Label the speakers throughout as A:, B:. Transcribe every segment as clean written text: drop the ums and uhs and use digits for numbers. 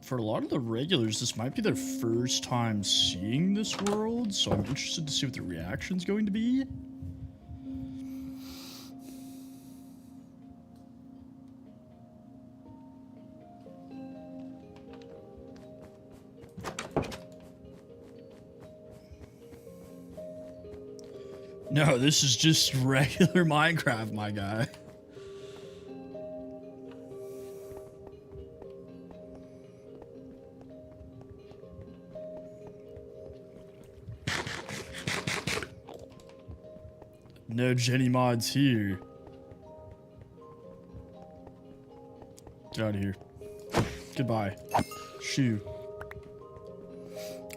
A: for a lot of the regulars, this might be their first time seeing this world, so I'm interested to see what the reaction's going to be. No, this is just regular Minecraft, my guy. No Jenny mods here. Get out of here. Goodbye. Shoo.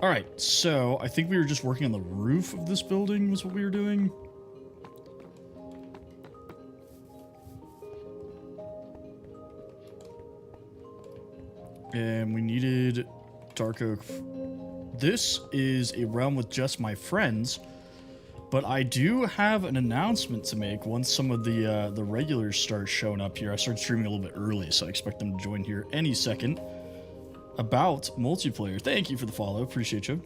A: Alright, so I think we were just working on the roof of this building was what we were doing. And we needed dark oak. This is a realm with just my friends, but I do have an announcement to make once some of the regulars start showing up here. I started streaming a little bit early, so I expect them to join here any second. About multiplayer. Thank you for the follow. Appreciate you.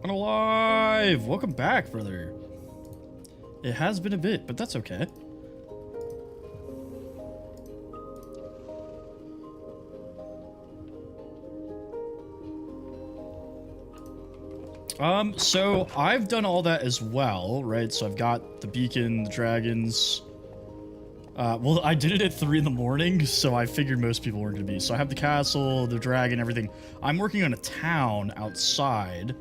A: I'm alive! Welcome back, brother. It has been a bit, but that's okay. So I've done all that as well, right? So I've got the beacon, the dragons. Well, I did it at 3 in the morning, so I figured most people weren't going to be. So I have the castle, the dragon, everything. I'm working on a town outside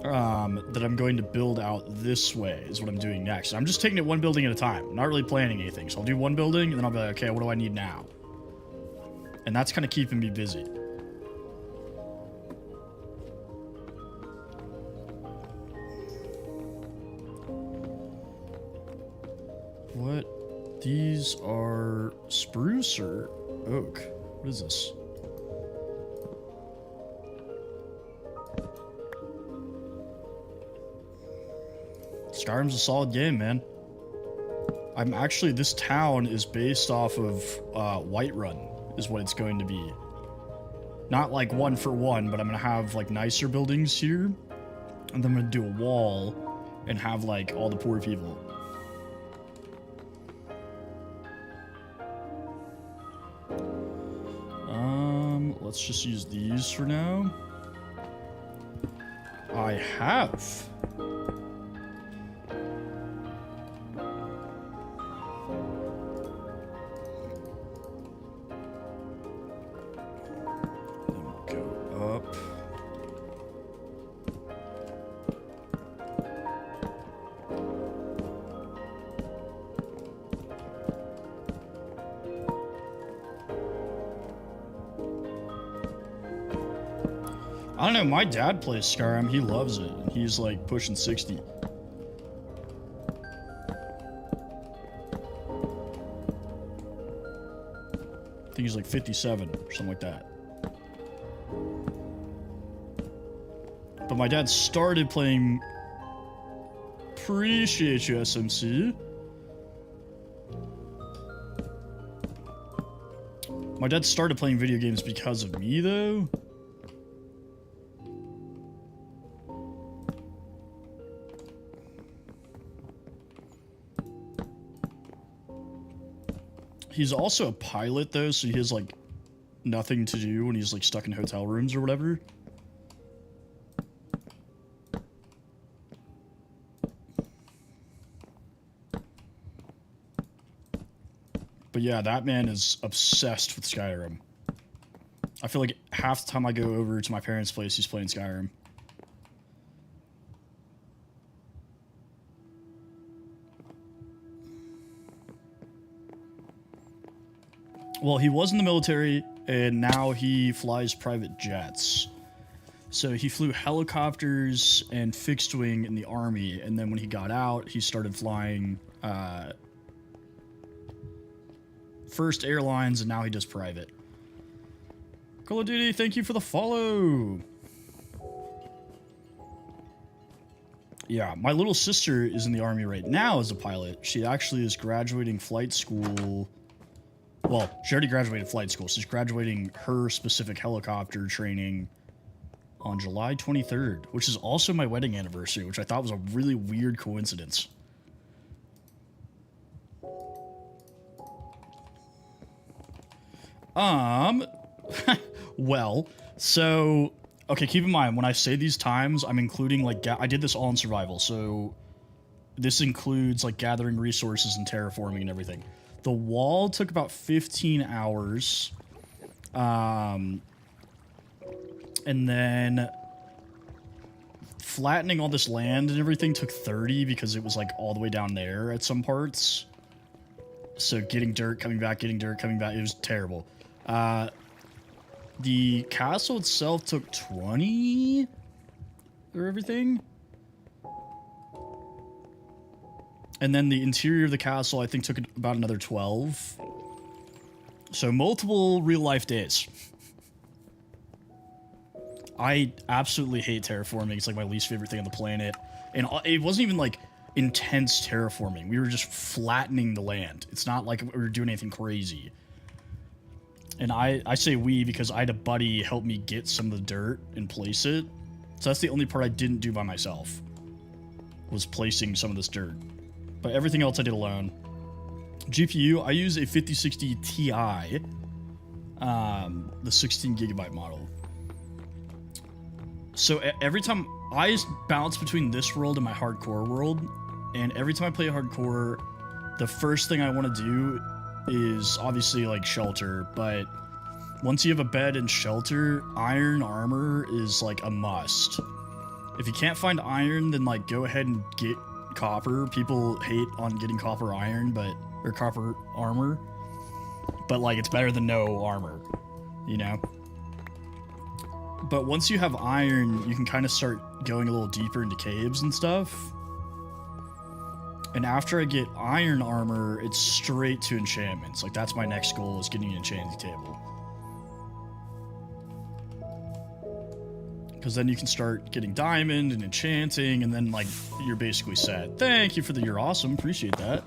A: that I'm going to build out this way is what I'm doing next. I'm just taking it one building at a time. I'm not really planning anything. So I'll do one building, and then I'll be like, okay, what do I need now? And that's kind of keeping me busy. What? These are spruce or oak? What is this? Skyrim's a solid game, man. I'm actually, this town is based off of Whiterun, is what it's going to be. Not like one for one, but I'm gonna have like nicer buildings here, and then I'm gonna do a wall and have like all the poor people. Let's just use these for now. I have. Then go up. I don't know, my dad plays Skyrim, he loves it. He's like pushing 60. I think he's like 57 or something like that. But my dad started playing... Appreciate you, SMC. My dad started playing video games because of me, though. He's also a pilot, though, so he has, like, nothing to do when he's, like, stuck in hotel rooms or whatever. But yeah, that man is obsessed with Skyrim. I feel like half the time I go over to my parents' place, he's playing Skyrim. Well, he was in the military, and now he flies private jets. So he flew helicopters and fixed wing in the army, and then when he got out, he started flying first airlines, and now he does private. Call of Duty, thank you for the follow. Yeah, my little sister is in the army right now as a pilot. She actually is graduating flight school. Well, she already graduated flight school. She's graduating her specific helicopter training on July 23rd, which is also my wedding anniversary, which I thought was a really weird coincidence. Well, so, okay, keep in mind, when I say these times, I'm including, like, I did this all in survival, so this includes, like, gathering resources and terraforming and everything. The wall took about 15 hours, and then flattening all this land and everything took 30 because it was, like, all the way down there at some parts. So getting dirt, coming back, getting dirt, coming back, it was terrible. The castle itself took 20 or everything. And then the interior of the castle, I think, took about another 12. So multiple real-life days. I absolutely hate terraforming. It's like my least favorite thing on the planet. And it wasn't even like intense terraforming. We were just flattening the land. It's not like we were doing anything crazy. And I say we because I had a buddy help me get some of the dirt and place it. So that's the only part I didn't do by myself, was placing some of this dirt. But everything else I did alone. GPU, I use a 5060 Ti, the 16 gigabyte model. So every time I bounce between this world and my hardcore world, and every time I play hardcore, the first thing I want to do is obviously like shelter, but once you have a bed and shelter, iron armor is like a must. If you can't find iron, then like go ahead and get copper. People hate on getting copper iron, or copper armor, but like it's better than no armor, you know? But once you have iron, you can kind of start going a little deeper into caves and stuff. And after I get iron armor, it's straight to enchantments. Like, that's my next goal, is getting an enchanting table. Because then you can start getting diamond and enchanting, and then, like, you're basically set. Thank you for the you're awesome. Appreciate that.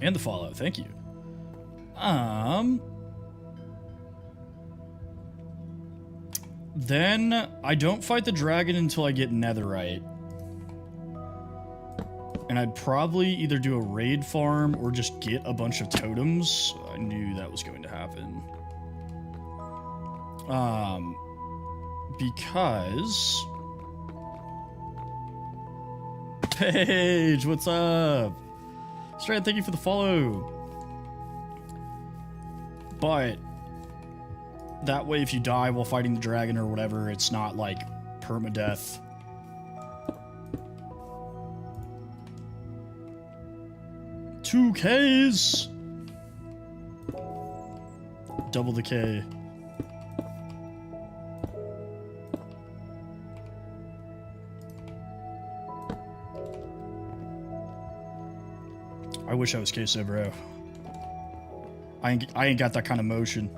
A: And the follow. Thank you. Then I don't fight the dragon until I get netherite. And I'd probably either do a raid farm or just get a bunch of totems. I knew that was going to happen. Because... Paige, what's up? Strand, thank you for the follow. But that way, if you die while fighting the dragon or whatever, it's not like permadeath. Two Ks! Double the K. I wish I was queso, bro. I ain't got that kind of motion.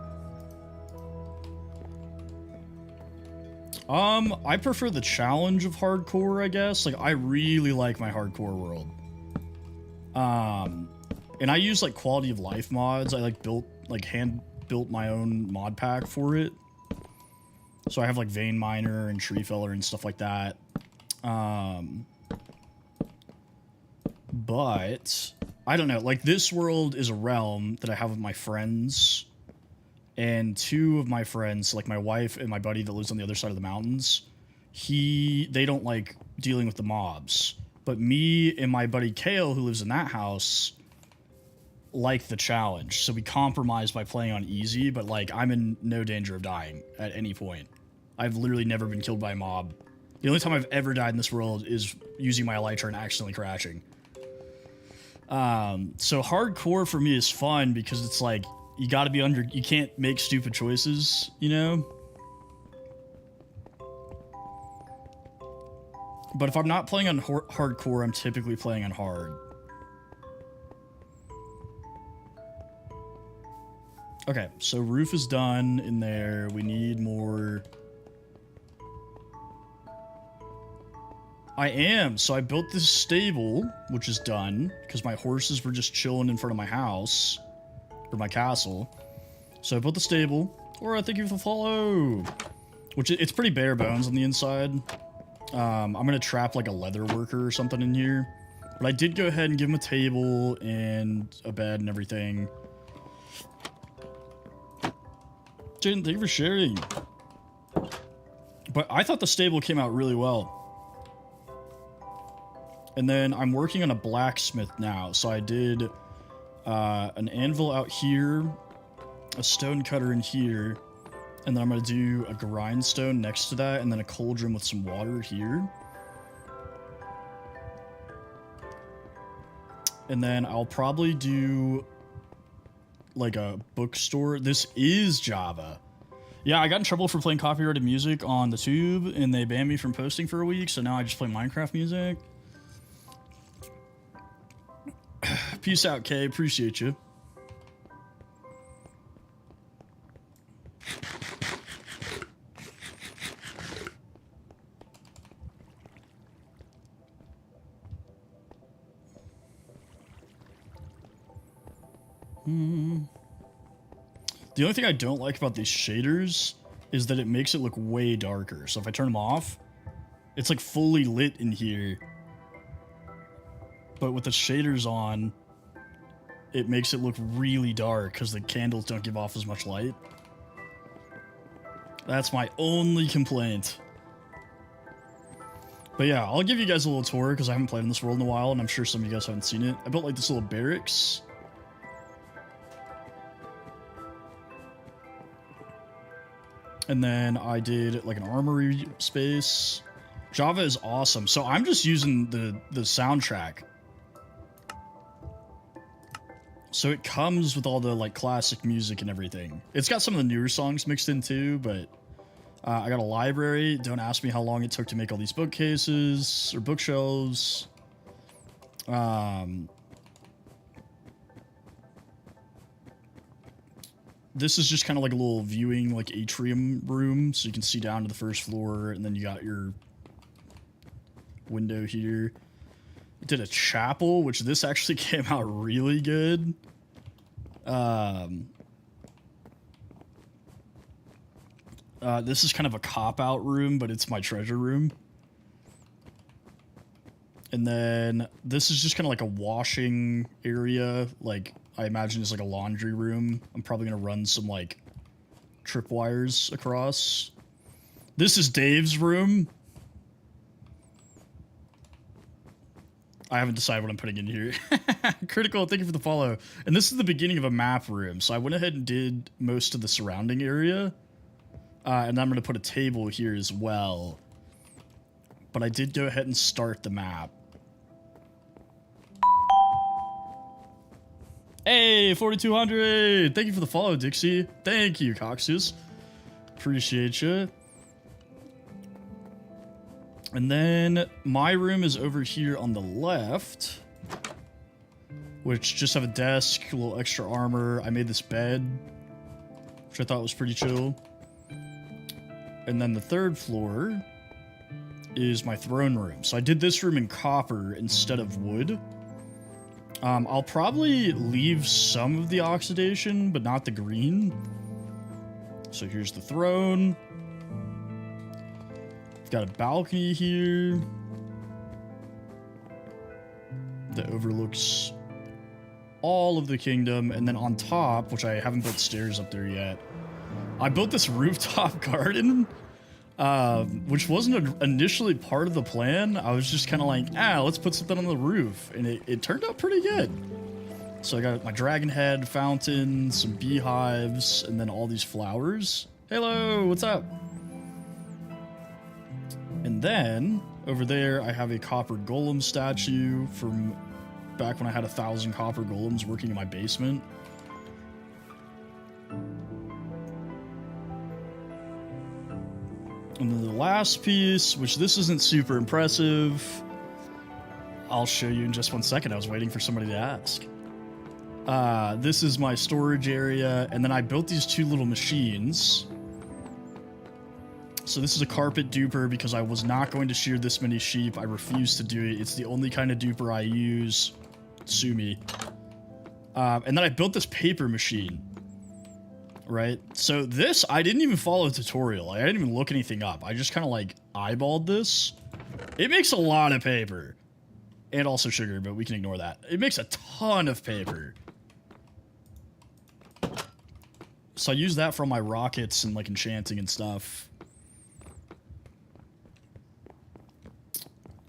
A: I prefer the challenge of hardcore, I guess. Like, I really like my hardcore world. And I use, like, quality of life mods. I, like, hand-built my own mod pack for it. So I have, like, Vein Miner and Tree Feller and stuff like that. But... I don't know, like, this world is a realm that I have with my friends, and two of my friends, like my wife and my buddy that lives on the other side of the mountains, they don't like dealing with the mobs. But me and my buddy Kale, who lives in that house, like the challenge. So we compromise by playing on easy, but, like, I'm in no danger of dying at any point. I've literally never been killed by a mob. The only time I've ever died in this world is using my elytra and accidentally crashing. So hardcore for me is fun because it's like, you gotta be you can't make stupid choices, you know? But if I'm not playing on hardcore, I'm typically playing on hard. Okay, so roof is done in there. We need more. I am. So I built this stable, which is done, because my horses were just chilling in front of my house, or my castle. So I built the stable. Or thank you for the follow. Which, it's pretty bare bones on the inside. I'm going to trap like a leather worker or something in here. But I did go ahead and give him a table and a bed and everything. Jaden, thank you for sharing. But I thought the stable came out really well. And then I'm working on a blacksmith now. So I did an anvil out here, a stone cutter in here, and then I'm going to do a grindstone next to that, and then a cauldron with some water here. And then I'll probably do like a bookstore. This is Java. Yeah, I got in trouble for playing copyrighted music on the tube, and they banned me from posting for a week, so now I just play Minecraft music. Peace out, Kay. Appreciate you. The only thing I don't like about these shaders is that it makes it look way darker. So if I turn them off, it's like fully lit in here. But with the shaders on, it makes it look really dark because the candles don't give off as much light. That's my only complaint. But yeah, I'll give you guys a little tour because I haven't played in this world in a while, and I'm sure some of you guys haven't seen it. I built like this little barracks. And then I did like an armory space. Java is awesome. So I'm just using the soundtrack. So it comes with all the like classic music and everything. It's got some of the newer songs mixed in too, but I got a library. Don't ask me how long it took to make all these bookcases or bookshelves. This is just kind of like a little viewing, like atrium room, so you can see down to the first floor, and then you got your window here. I did a chapel, which this actually came out really good. This is kind of a cop-out room, but it's my treasure room. And then this is just kind of like a washing area, like I imagine it's like a laundry room. I'm probably going to run some like tripwires across. This is Dave's room. I haven't decided what I'm putting in here. Critical, thank you for the follow. And this is the beginning of a map room. So I went ahead and did most of the surrounding area. And I'm going to put a table here as well. But I did go ahead and start the map. Hey, 4200! Thank you for the follow, Dixie. Thank you, Coxus. Appreciate you. And then my room is over here on the left, which just have a desk, a little extra armor. I made this bed, which I thought was pretty chill. And then the third floor is my throne room. So I did this room in copper instead of wood. I'll probably leave some of the oxidation, but not the green. So here's the throne. I've got a balcony here that overlooks all of the kingdom. And then on top, which I haven't built stairs up there yet, I built this rooftop garden, which wasn't initially part of the plan. I was just kind of like, let's put something on the roof. And it turned out pretty good. So I got my dragon head fountain, some beehives, and then all these flowers. Hello, what's up? And then over there, I have a copper golem statue from back when I had 1,000 copper golems working in my basement. And then the last piece, which this isn't super impressive, I'll show you in just 1 second. I was waiting for somebody to ask. This is my storage area, and then I built these two little machines. So this is a carpet duper because I was not going to shear this many sheep. I refuse to do it. It's the only kind of duper I use. Sue me. And then I built this paper machine. Right? So this, I didn't even follow a tutorial. I didn't even look anything up. I just kind of like eyeballed this. It makes a lot of paper. And also sugar, but we can ignore that. It makes a ton of paper. So I use that for all my rockets and like enchanting and stuff.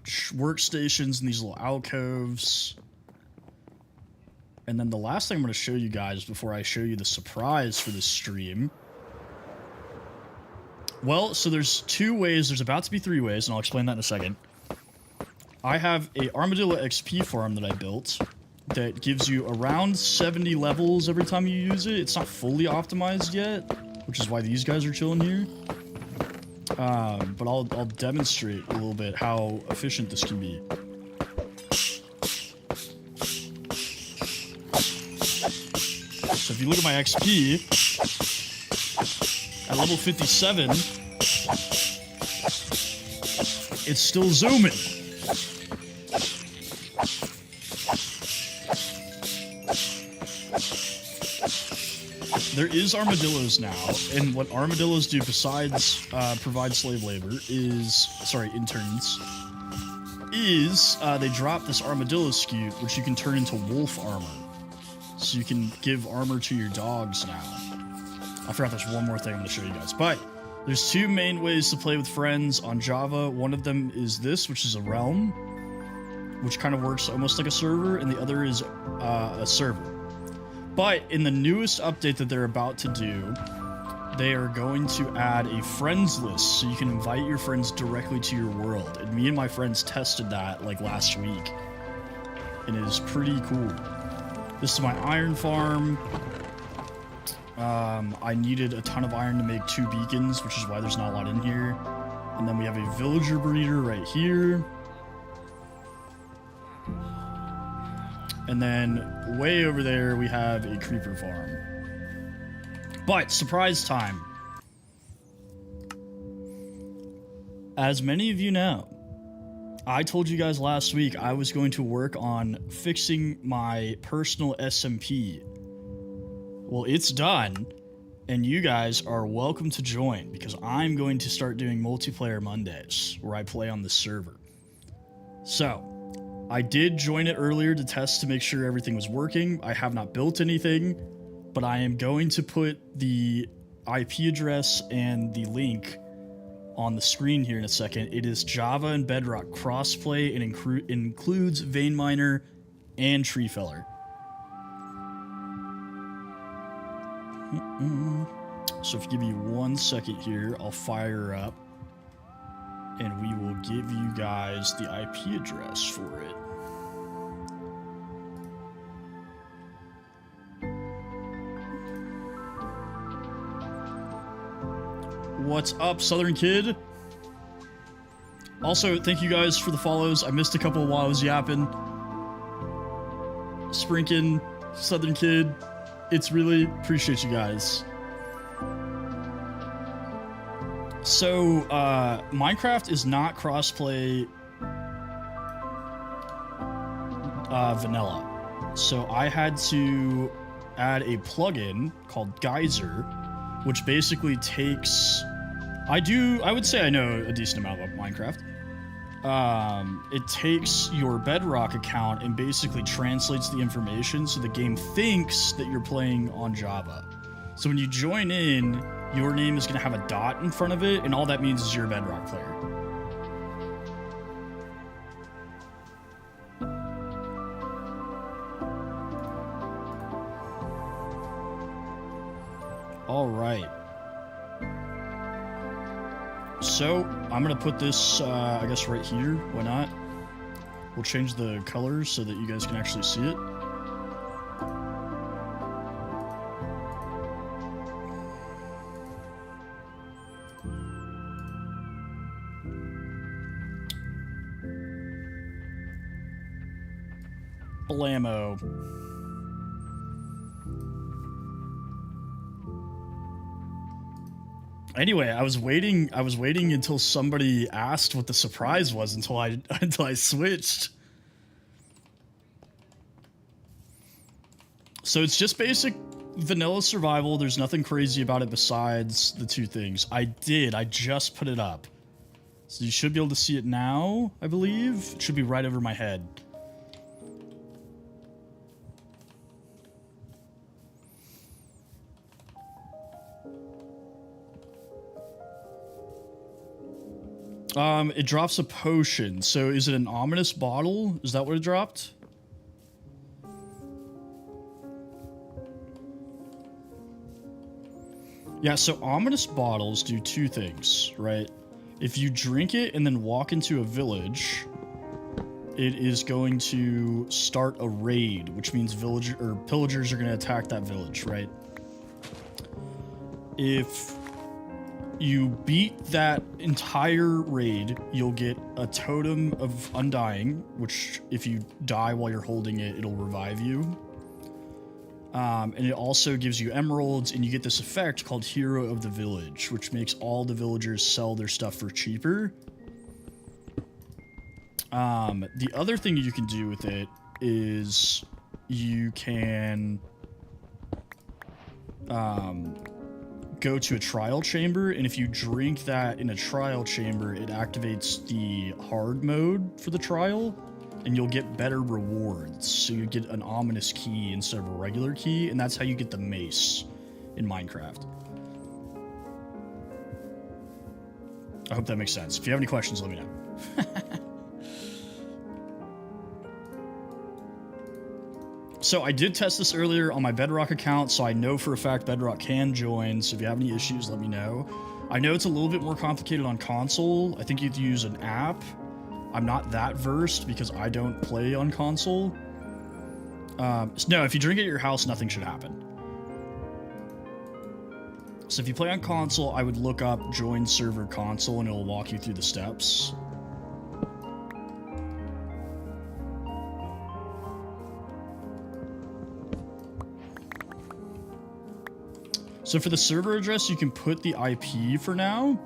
A: Workstations and these little alcoves. And then the last thing I'm going to show you guys before I show you the surprise for this stream. Well, so there's 2 ways. There's about to be 3 ways, and I'll explain that in a second. I have a Armadillo XP farm that I built that gives you around 70 levels every time you use it. It's not fully optimized yet, which is why these guys are chilling here. But I'll demonstrate a little bit how efficient this can be. So if you look at my XP, at level 57, it's still zooming. There is armadillos now, and what armadillos do besides provide slave labor is, interns, is they drop this armadillo scute, which you can turn into wolf armor. So you can give armor to your dogs now. I forgot there's one more thing I'm going to show you guys. But there's 2 main ways to play with friends on Java. One of them is this, which is a realm, which kind of works almost like a server, and the other is a server. But in the newest update that they're about to do, they are going to add a friends list, so you can invite your friends directly to your world. And me and my friends tested that like last week, and it is pretty cool. This is my iron farm. I needed a ton of iron to make 2 beacons, which is why there's not a lot in here. And then we have a villager breeder right here. And then way over there, we have a creeper farm. But surprise time. As many of you know, I told you guys last week I was going to work on fixing my personal SMP. Well, it's done, and you guys are welcome to join because I'm going to start doing multiplayer Mondays where I play on this server. So, I did join it earlier to test to make sure everything was working. I have not built anything, but I am going to put the IP address and the link on the screen here in a second. It is Java and Bedrock crossplay and includes Vein Miner and Tree Feller. So if you give me 1 second here, I'll fire up and we will give you guys the IP address for it. What's up, Southern Kid? Also, thank you guys for the follows. I missed a couple while I was yapping. Sprinkin, Southern Kid, it's really appreciate you guys. So, Minecraft is not crossplay vanilla. So I had to add a plugin called Geyser, which basically takes... I would say I know a decent amount about Minecraft. It takes your Bedrock account and basically translates the information so the game thinks that you're playing on Java. So when you join in, your name is going to have a dot in front of it, and all that means is you're a Bedrock player. All right. So, I'm going to put this, I guess, right here. Why not? We'll change the colors so that you guys can actually see it. Blammo. Anyway, I was waiting until somebody asked what the surprise was until I switched. So it's just basic vanilla survival. There's nothing crazy about it besides the two things. I just put it up. So you should be able to see it now, I believe. It should be right over my head. It drops a potion. So is it an ominous bottle? Is that what it dropped? Yeah, so ominous bottles do two things, right? If you drink it and then walk into a village, it is going to start a raid, which means pillagers are going to attack that village, right? If you beat that entire raid, you'll get a totem of undying, which if you die while you're holding it, it'll revive you. And it also gives you emeralds, and you get this effect called Hero of the Village, which makes all the villagers sell their stuff for cheaper. The other thing you can do with it is you can go to a trial chamber, and if you drink that in a trial chamber, it activates the hard mode for the trial, and you'll get better rewards. So you get an ominous key instead of a regular key, and that's how you get the mace in Minecraft. I hope that makes sense. If you have any questions, let me know. So I did test this earlier on my Bedrock account, so I know for a fact Bedrock can join, so if you have any issues, let me know. I know it's a little bit more complicated on console. I think you have to use an app. I'm not that versed because I don't play on console. No, if you drink at your house, nothing should happen. So if you play on console, I would look up join server console and it'll walk you through the steps. So for the server address, you can put the IP for now.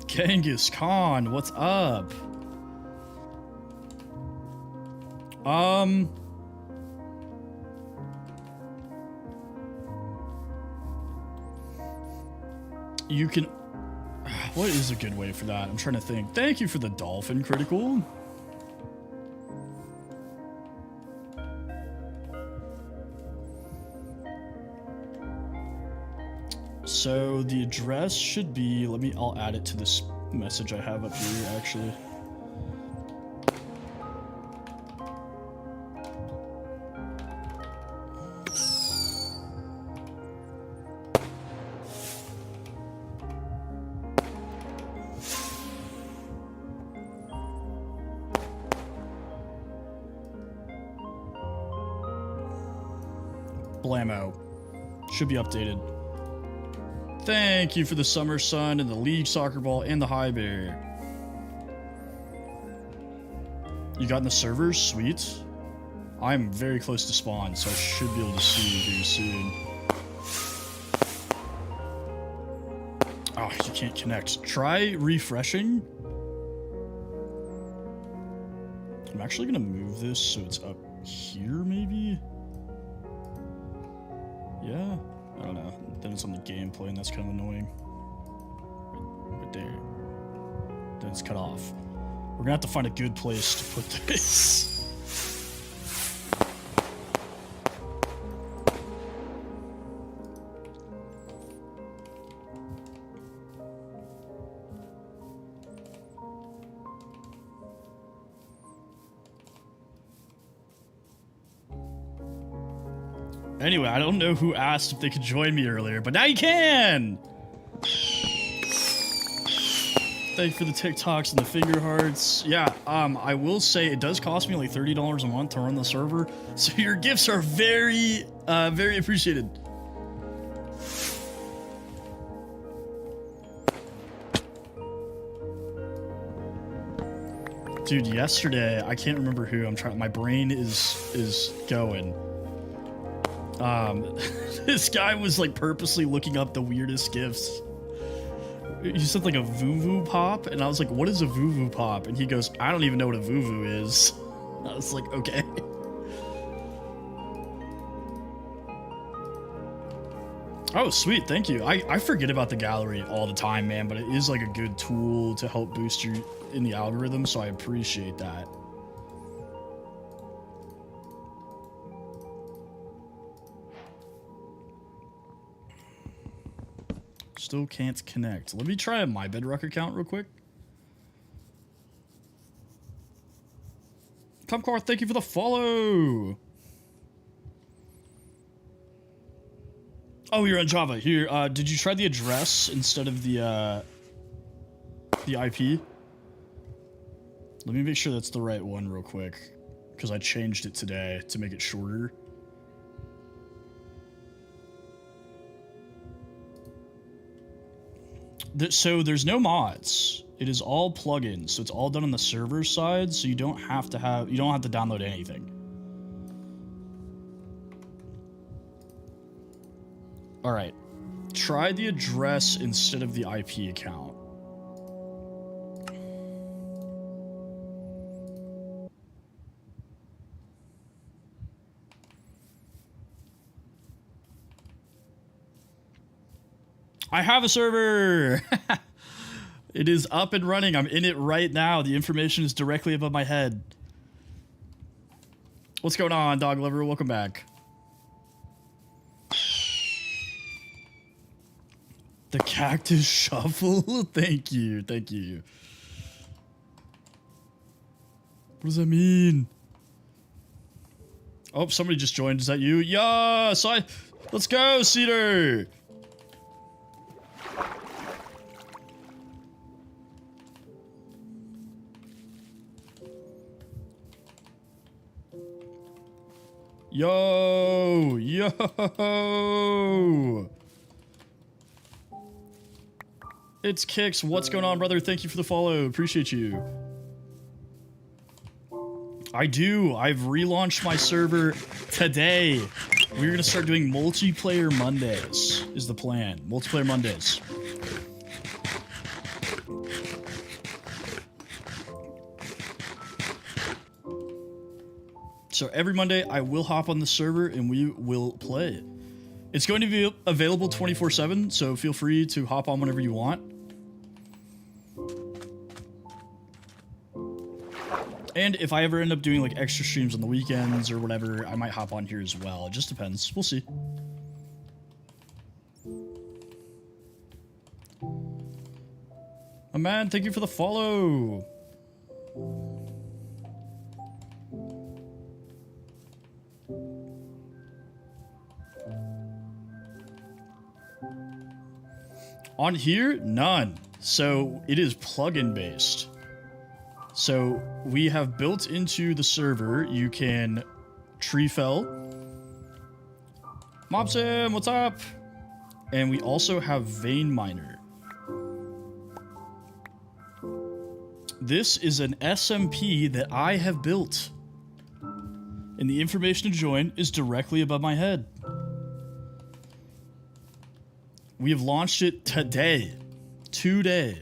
A: Genghis Khan, what's up? You can... What is a good way for that? I'm trying to think. Thank you for the dolphin critical. So the address should be, I'll add it to this message I have up here, actually. Blammo. Should be updated. Thank you for the summer sun and the league soccer ball and the high bear. You got in the servers? Sweet. I'm very close to spawn, so I should be able to see you very soon. Oh, you can't connect. Try refreshing. I'm actually gonna move this so it's up here, maybe? Yeah? I don't know. Then it's on the gameplay, and that's kind of annoying. Right there. Then it's cut off. We're gonna have to find a good place to put this. Anyway, I don't know who asked if they could join me earlier, but now you can! Thank you for the TikToks and the finger hearts. Yeah, I will say it does cost me like $30 a month to run the server, so your gifts are very, very appreciated. Dude, yesterday, I can't remember who, my brain is going. This guy was like purposely looking up the weirdest gifts. He said like a Vuvu pop, and I was like, what is a Vuvu pop? And he goes, I don't even know what a Vuvu is. I was like, okay. Oh, sweet, thank you. I forget about the gallery all the time, man, but it is like a good tool to help boost you in the algorithm, so I appreciate that. Still can't connect. Let me try a My Bedrock account real quick. Comcar, thank you for the follow. Oh, you're on Java. Here, did you try the address instead of the IP? Let me make sure that's the right one real quick, because I changed it today to make it shorter. So there's no mods. It is all plugins, so it's all done on the server side, so you don't have to download anything. All right, try the address instead of the IP account. I have a server. It is up and running. I'm in it right now. The information is directly above my head. What's going on, dog lover? Welcome back. The cactus shuffle? Thank you. Thank you. What does that mean? Oh, somebody just joined. Is that you? Yes! Let's go, Cedar! Yo! Yo! It's Kix. What's going on, brother? Thank you for the follow. Appreciate you. I do. I've relaunched my server today. We're going to start doing multiplayer Mondays, is the plan. Multiplayer Mondays. So every Monday, I will hop on the server and we will play. It's going to be available 24/7, so feel free to hop on whenever you want. And if I ever end up doing like extra streams on the weekends or whatever, I might hop on here as well. It just depends. We'll see. Oh man, thank you for the follow. On here, none. So it is plugin based. So we have built into the server, you can tree fell. Mobsim, what's up? And we also have vein miner. This is an SMP that I have built. And the information to join is directly above my head. We have launched it today. Today.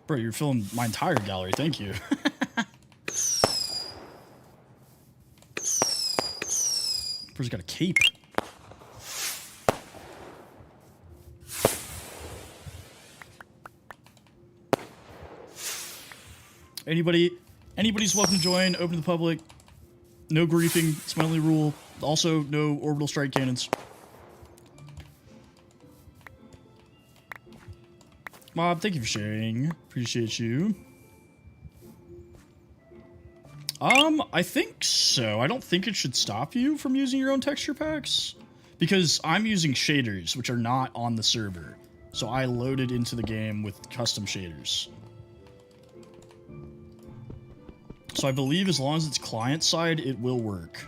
A: Bro, you're filling my entire gallery. Thank you. Bro's got a cape. Anybody's welcome to join. Open to the public. No griefing. It's my only rule. Also, no orbital strike cannons. Mob, thank you for sharing. Appreciate you. I think so. I don't think it should stop you from using your own texture packs. Because I'm using shaders, which are not on the server. So I loaded into the game with custom shaders. So I believe as long as it's client side, it will work.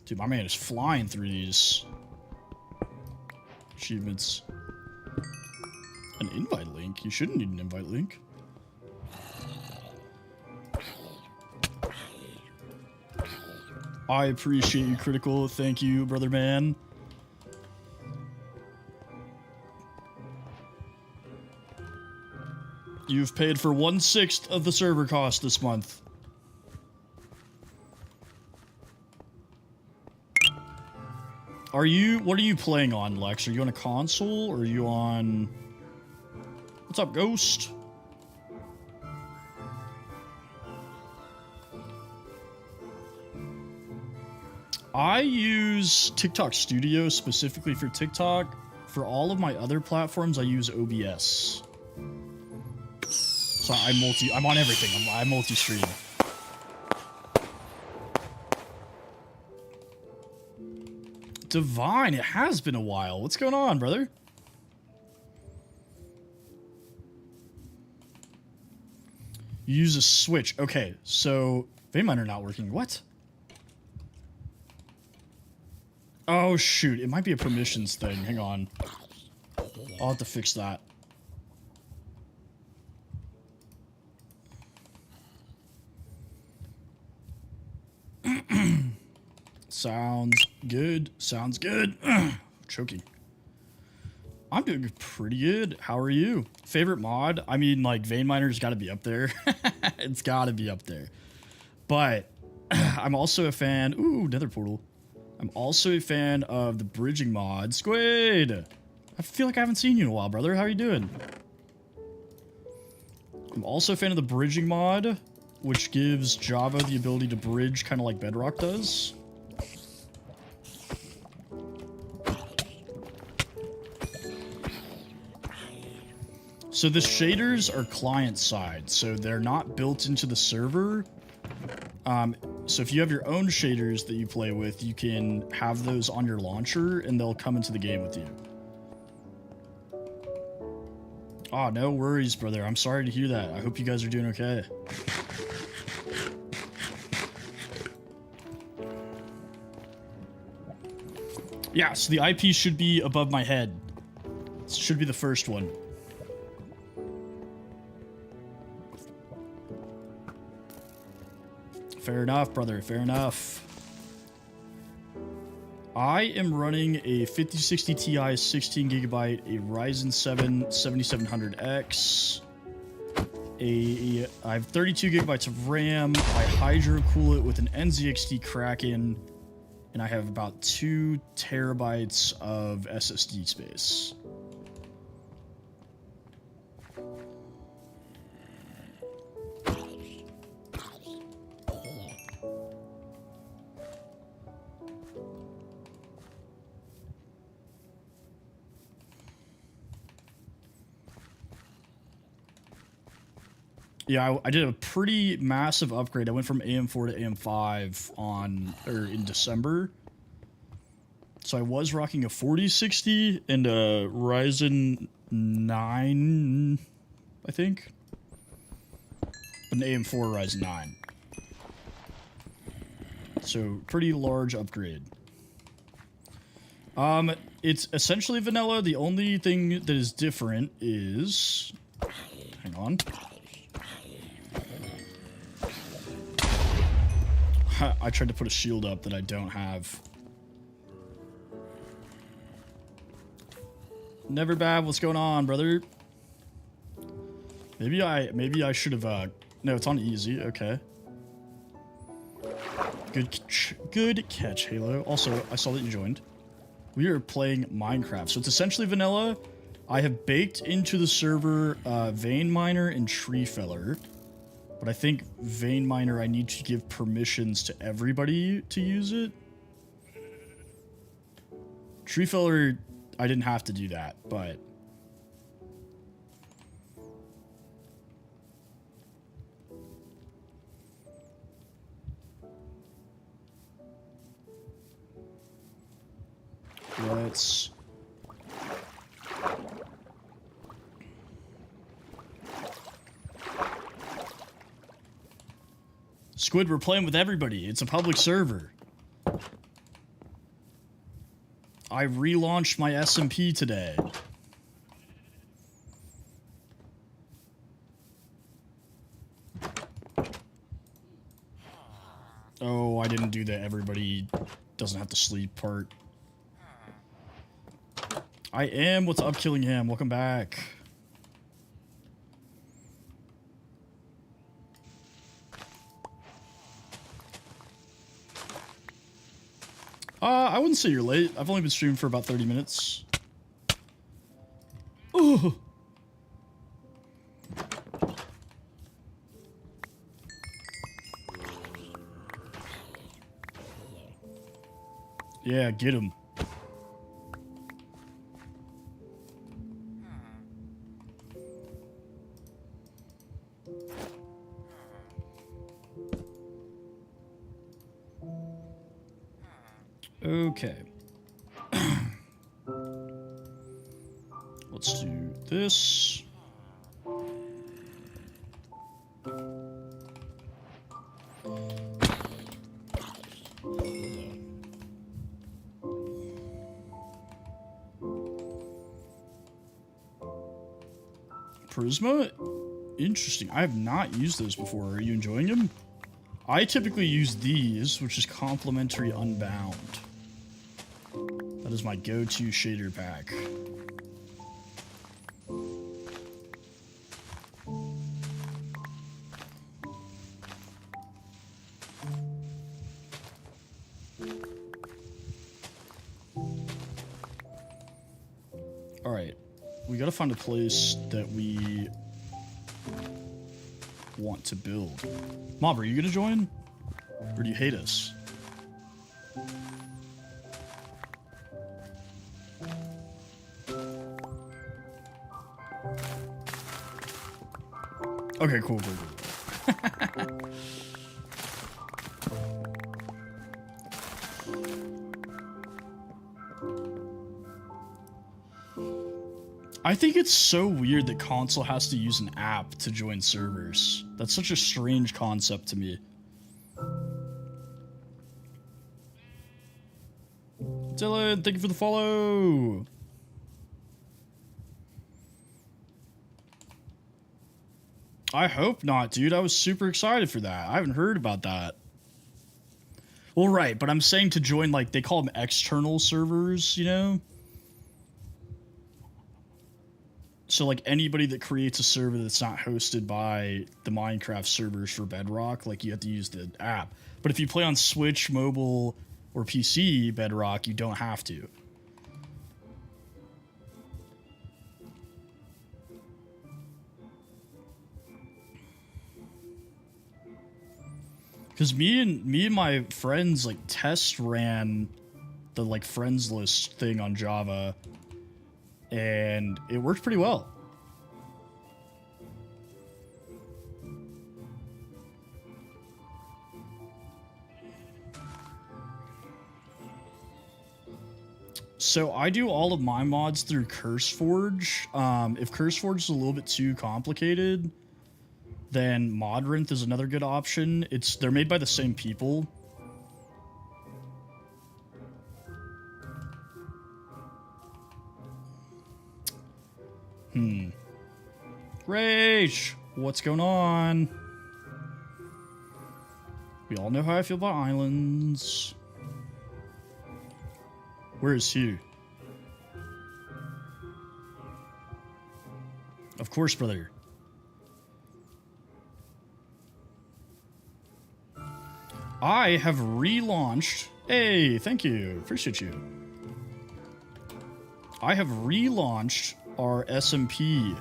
A: Dude, my man is flying through these achievements. An invite link? You shouldn't need an invite link. I appreciate you, Critical. Thank you, brother man. You've paid for 1/6 of the server cost this month. What are you playing on, Lex? Are you on a console or are you on... What's up, Ghost? I use TikTok Studio specifically for TikTok. For all of my other platforms, I use OBS. So I'm on everything. I multi-stream. Divine, it has been a while. What's going on, brother? You use a Switch. Okay, so Veinminer not working. What? Oh, shoot. It might be a permissions thing. Hang on. I'll have to fix that. Sounds good. Sounds good. Choking. I'm doing pretty good. How are you? Favorite mod? I mean, like, Veinminer's got to be up there. It's got to be up there. But I'm also a fan... Ooh, Nether Portal. I'm also a fan of the bridging mod. Squid! I feel like I haven't seen you in a while, brother. How are you doing? I'm also a fan of the bridging mod, which gives Java the ability to bridge kind of like Bedrock does. So the shaders are client-side, so they're not built into the server. So if you have your own shaders that you play with, you can have those on your launcher, and they'll come into the game with you. Oh, no worries, brother. I'm sorry to hear that. I hope you guys are doing okay. Yeah, so the IP should be above my head. This should be the first one. Fair enough, brother. Fair enough. I am running a 5060 Ti 16GB, a Ryzen 7 7700X. I have 32GB of RAM. I hydro cool it with an NZXT Kraken, and I have about 2 terabytes of SSD space. Yeah, I did a pretty massive upgrade. I went from AM4 to AM5 in December. So I was rocking a 4060 and a Ryzen 9, I think. But an AM4 Ryzen 9. So pretty large upgrade. It's essentially vanilla. The only thing that is different is... Hang on. I tried to put a shield up that I don't have. Never bad. What's going on, brother? Maybe I should have. No, it's on easy. Okay. Good catch, Halo. Also, I saw that you joined. We are playing Minecraft, so it's essentially vanilla. I have baked into the server Veinminer and Treefeller. But I think Veinminer, I need to give permissions to everybody to use it. Treefeller, I didn't have to do that, but... Let's... Squid, we're playing with everybody. It's a public server. I relaunched my SMP today. Oh, I didn't do the everybody doesn't have to sleep part. I am what's up, Killingham. Welcome back. I wouldn't say you're late. I've only been streaming for about 30 minutes. Ooh. Yeah, get him. Okay. Let's do this. Prisma? Interesting. I have not used those before. Are you enjoying them? I typically use these, which is Complementary Unbound. That is my go-to shader pack. Alright. We gotta find a place that we want to build. Mob, are you gonna join? Or do you hate us? Okay, cool. I think it's so weird that console has to use an app to join servers. That's such a strange concept to me. Dylan, thank you for the follow. I hope not, dude. I was super excited for that. I haven't heard about that. Well, right, but I'm saying to join, like, they call them external servers, you know? So, like, anybody that creates a server that's not hosted by the Minecraft servers for Bedrock, like, you have to use the app. But if you play on Switch, mobile, or PC Bedrock, you don't have to. Because me and my friends, like, test ran the, like, friends list thing on Java, and it worked pretty well. So I do all of my mods through CurseForge. If CurseForge is a little bit too complicated, then Modrinth is another good option. They're made by the same people. Rage! What's going on? We all know how I feel about islands. Where is Hugh? Of course, brother. I have relaunched. Hey, thank you. Appreciate you. I have relaunched our SMP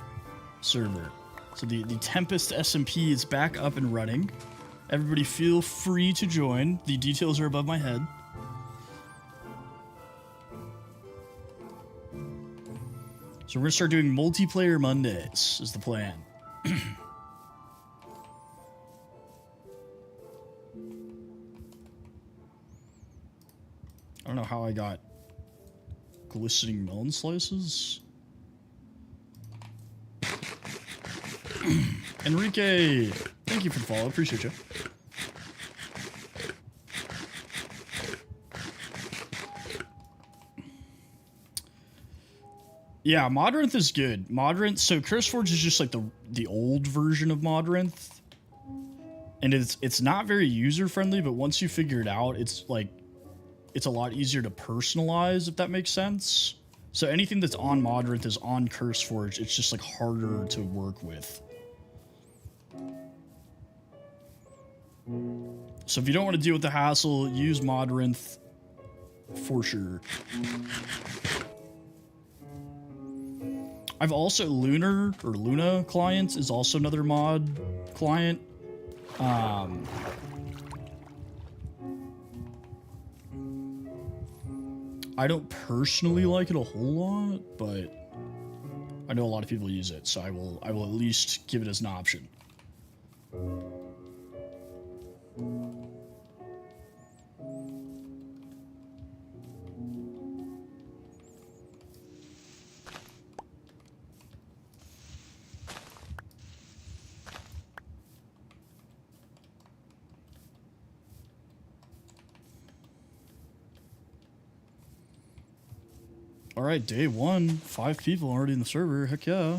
A: server. So the Tempest SMP is back up and running. Everybody feel free to join. The details are above my head. So we're gonna start doing multiplayer Mondays is the plan. I don't know how I got glistening melon slices. Enrique, thank you for the follow. Appreciate you. Yeah, Modrinth is good. Modrinth, so CurseForge is just like the old version of Modrinth. And it's not very user friendly, but once you figure it out, it's like it's a lot easier to personalize, if that makes sense. So anything that's on Modrinth is on CurseForge. It's just like harder to work with. So if you don't want to deal with the hassle, use Modrinth for sure. I've also Luna client is also another mod client. I don't personally like it a whole lot, but I know a lot of people use it, so I will at least give it as an option. All right, day 1, 5 people already in the server. Heck yeah.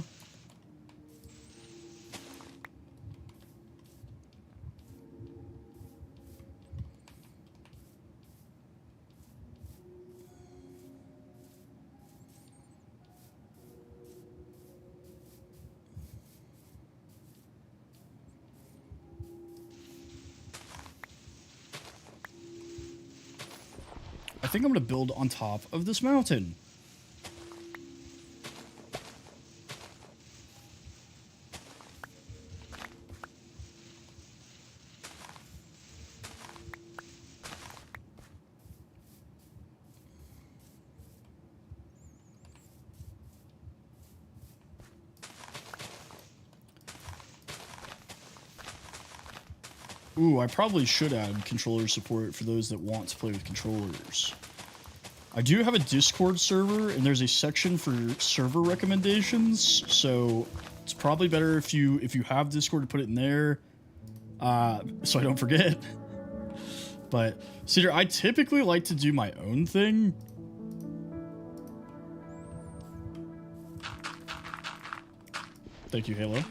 A: I think I'm going to build on top of this mountain. Ooh, I probably should add controller support for those that want to play with controllers. I do have a Discord server, and there's a section for server recommendations, so it's probably better if you have Discord to put it in there, so I don't forget. But, Cedar, I typically like to do my own thing. Thank you, Halo.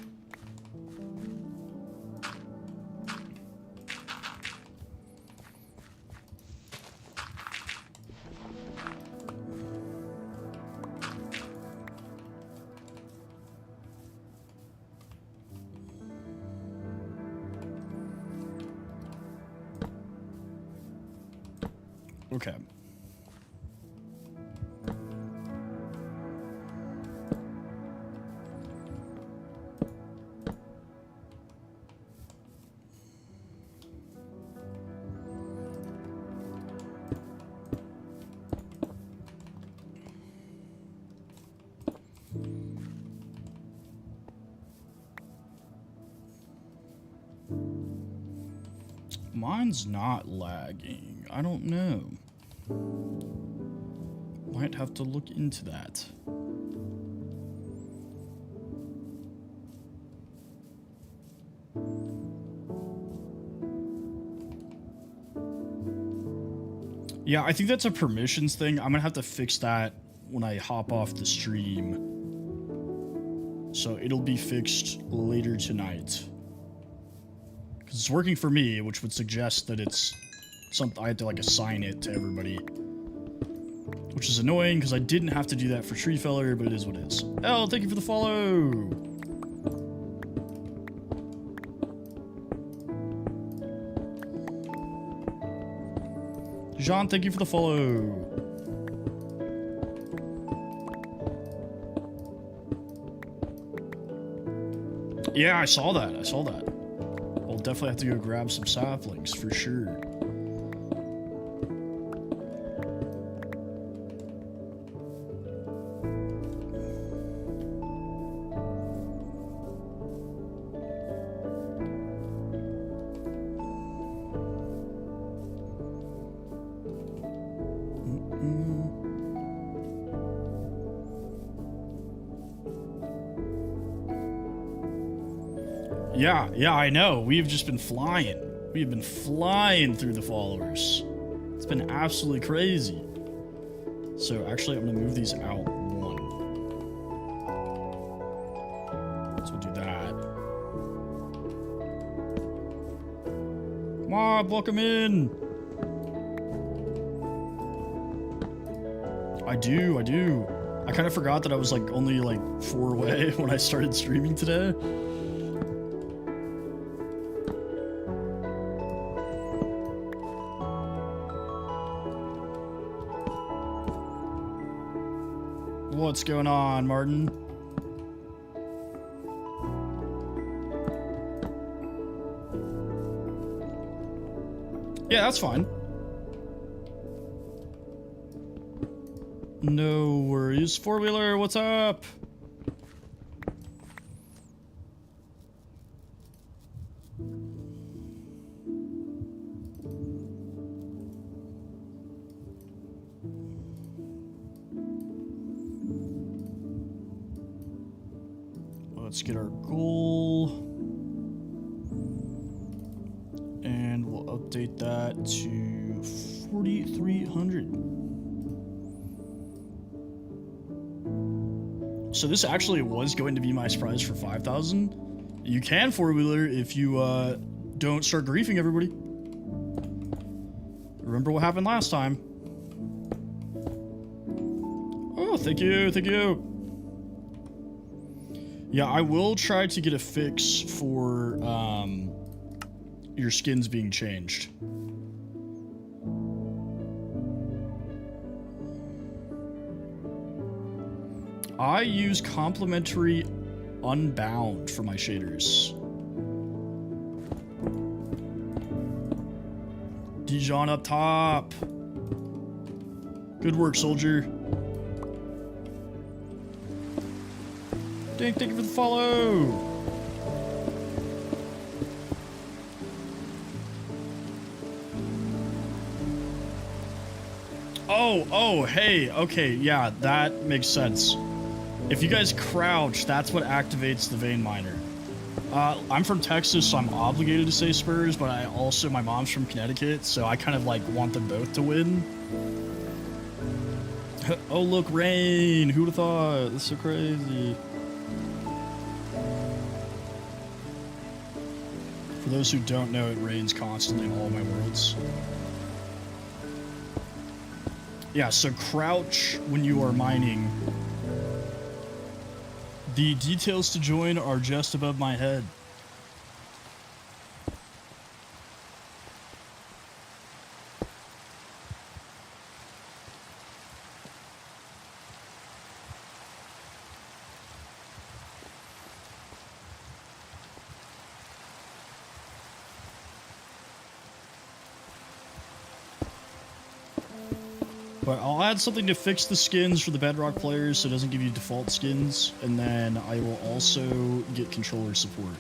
A: Okay. Mine's not lagging. I don't know. Might have to look into that. Yeah, I think that's a permissions thing. I'm gonna have to fix that when I hop off the stream. So it'll be fixed later tonight. Because it's working for me, which would suggest that it's something I had to like assign it to everybody. Which is annoying because I didn't have to do that for Tree Feller, but it is what it is. Elle, thank you for the follow! Jean, thank you for the follow. Yeah, I saw that. I saw that. I'll definitely have to go grab some saplings for sure. Yeah, I know. We've just been flying. We've been flying through the followers. It's been absolutely crazy. So actually, I'm gonna move these out one. So we'll do that. Mob, welcome in. I do. I kind of forgot that I was like only like 4 away when I started streaming today. What's going on, Martin? Yeah, that's fine. No worries. Four-wheeler, what's up? Let's get our goal. And we'll update that to 4,300. So this actually was going to be my prize for 5,000. You can four-wheeler if you don't start griefing everybody. Remember what happened last time. Oh, thank you, thank you. Yeah, I will try to get a fix for your skins being changed. I use complimentary Unbound for my shaders. Dijon up top. Good work, soldier. Dink, thank you for the follow. Oh, hey, okay, yeah, that makes sense. If you guys crouch, that's what activates the vein miner. I'm from Texas, so I'm obligated to say Spurs, but my mom's from Connecticut, so I kind of like want them both to win. Oh, look, rain. Who'd have thought? That's so crazy. For those who don't know, it rains constantly in all my worlds. Yeah, so crouch when you are mining. The details to join are just above my head. But I'll add something to fix the skins for the Bedrock players so it doesn't give you default skins, and then I will also get controller support.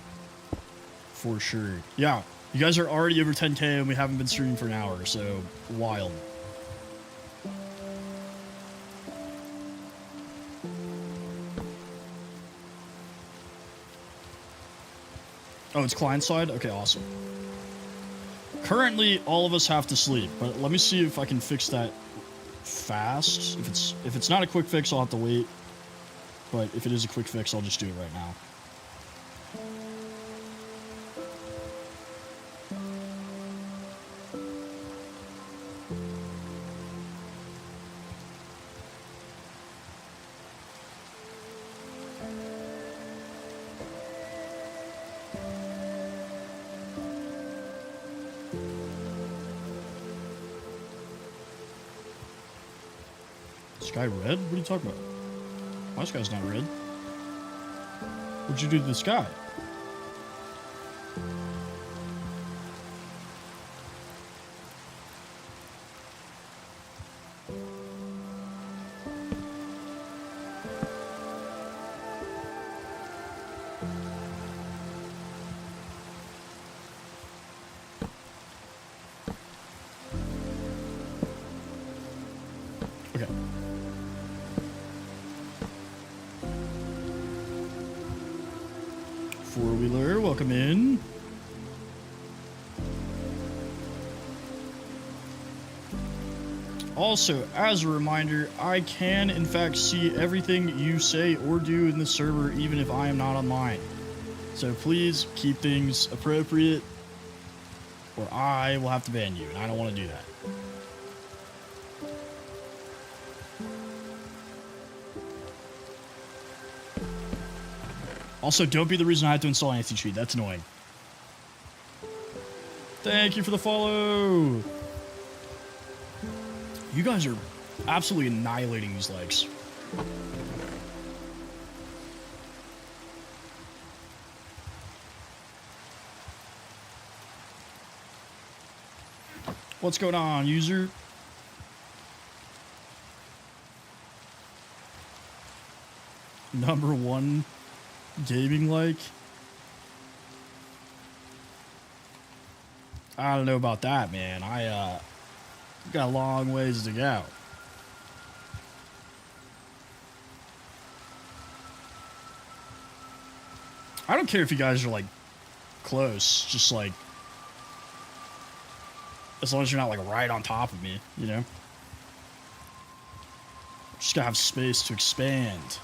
A: For sure. Yeah, you guys are already over 10k and we haven't been streaming for an hour, so wild. Oh, it's client side? Okay, awesome. Currently, all of us have to sleep, but let me see if I can fix that fast. If it's not a quick fix, I'll have to wait. But if it is a quick fix, I'll just do it right now. Sky red? What are you talking about? My sky's not red. What'd you do to the sky? Okay. Four-wheeler, welcome in. Also, as a reminder, I can in fact see everything you say or do in the server even if I am not online. So please keep things appropriate or I will have to ban you, and I don't want to do that. Also, don't be the reason I have to install anti-cheat. That's annoying. Thank you for the follow. You guys are absolutely annihilating these legs. What's going on, user? Number one gaming like? I don't know about that, man. I got a long ways to go. I don't care if you guys are like close, just like as long as you're not like right on top of me, you know? Just gotta have space to expand.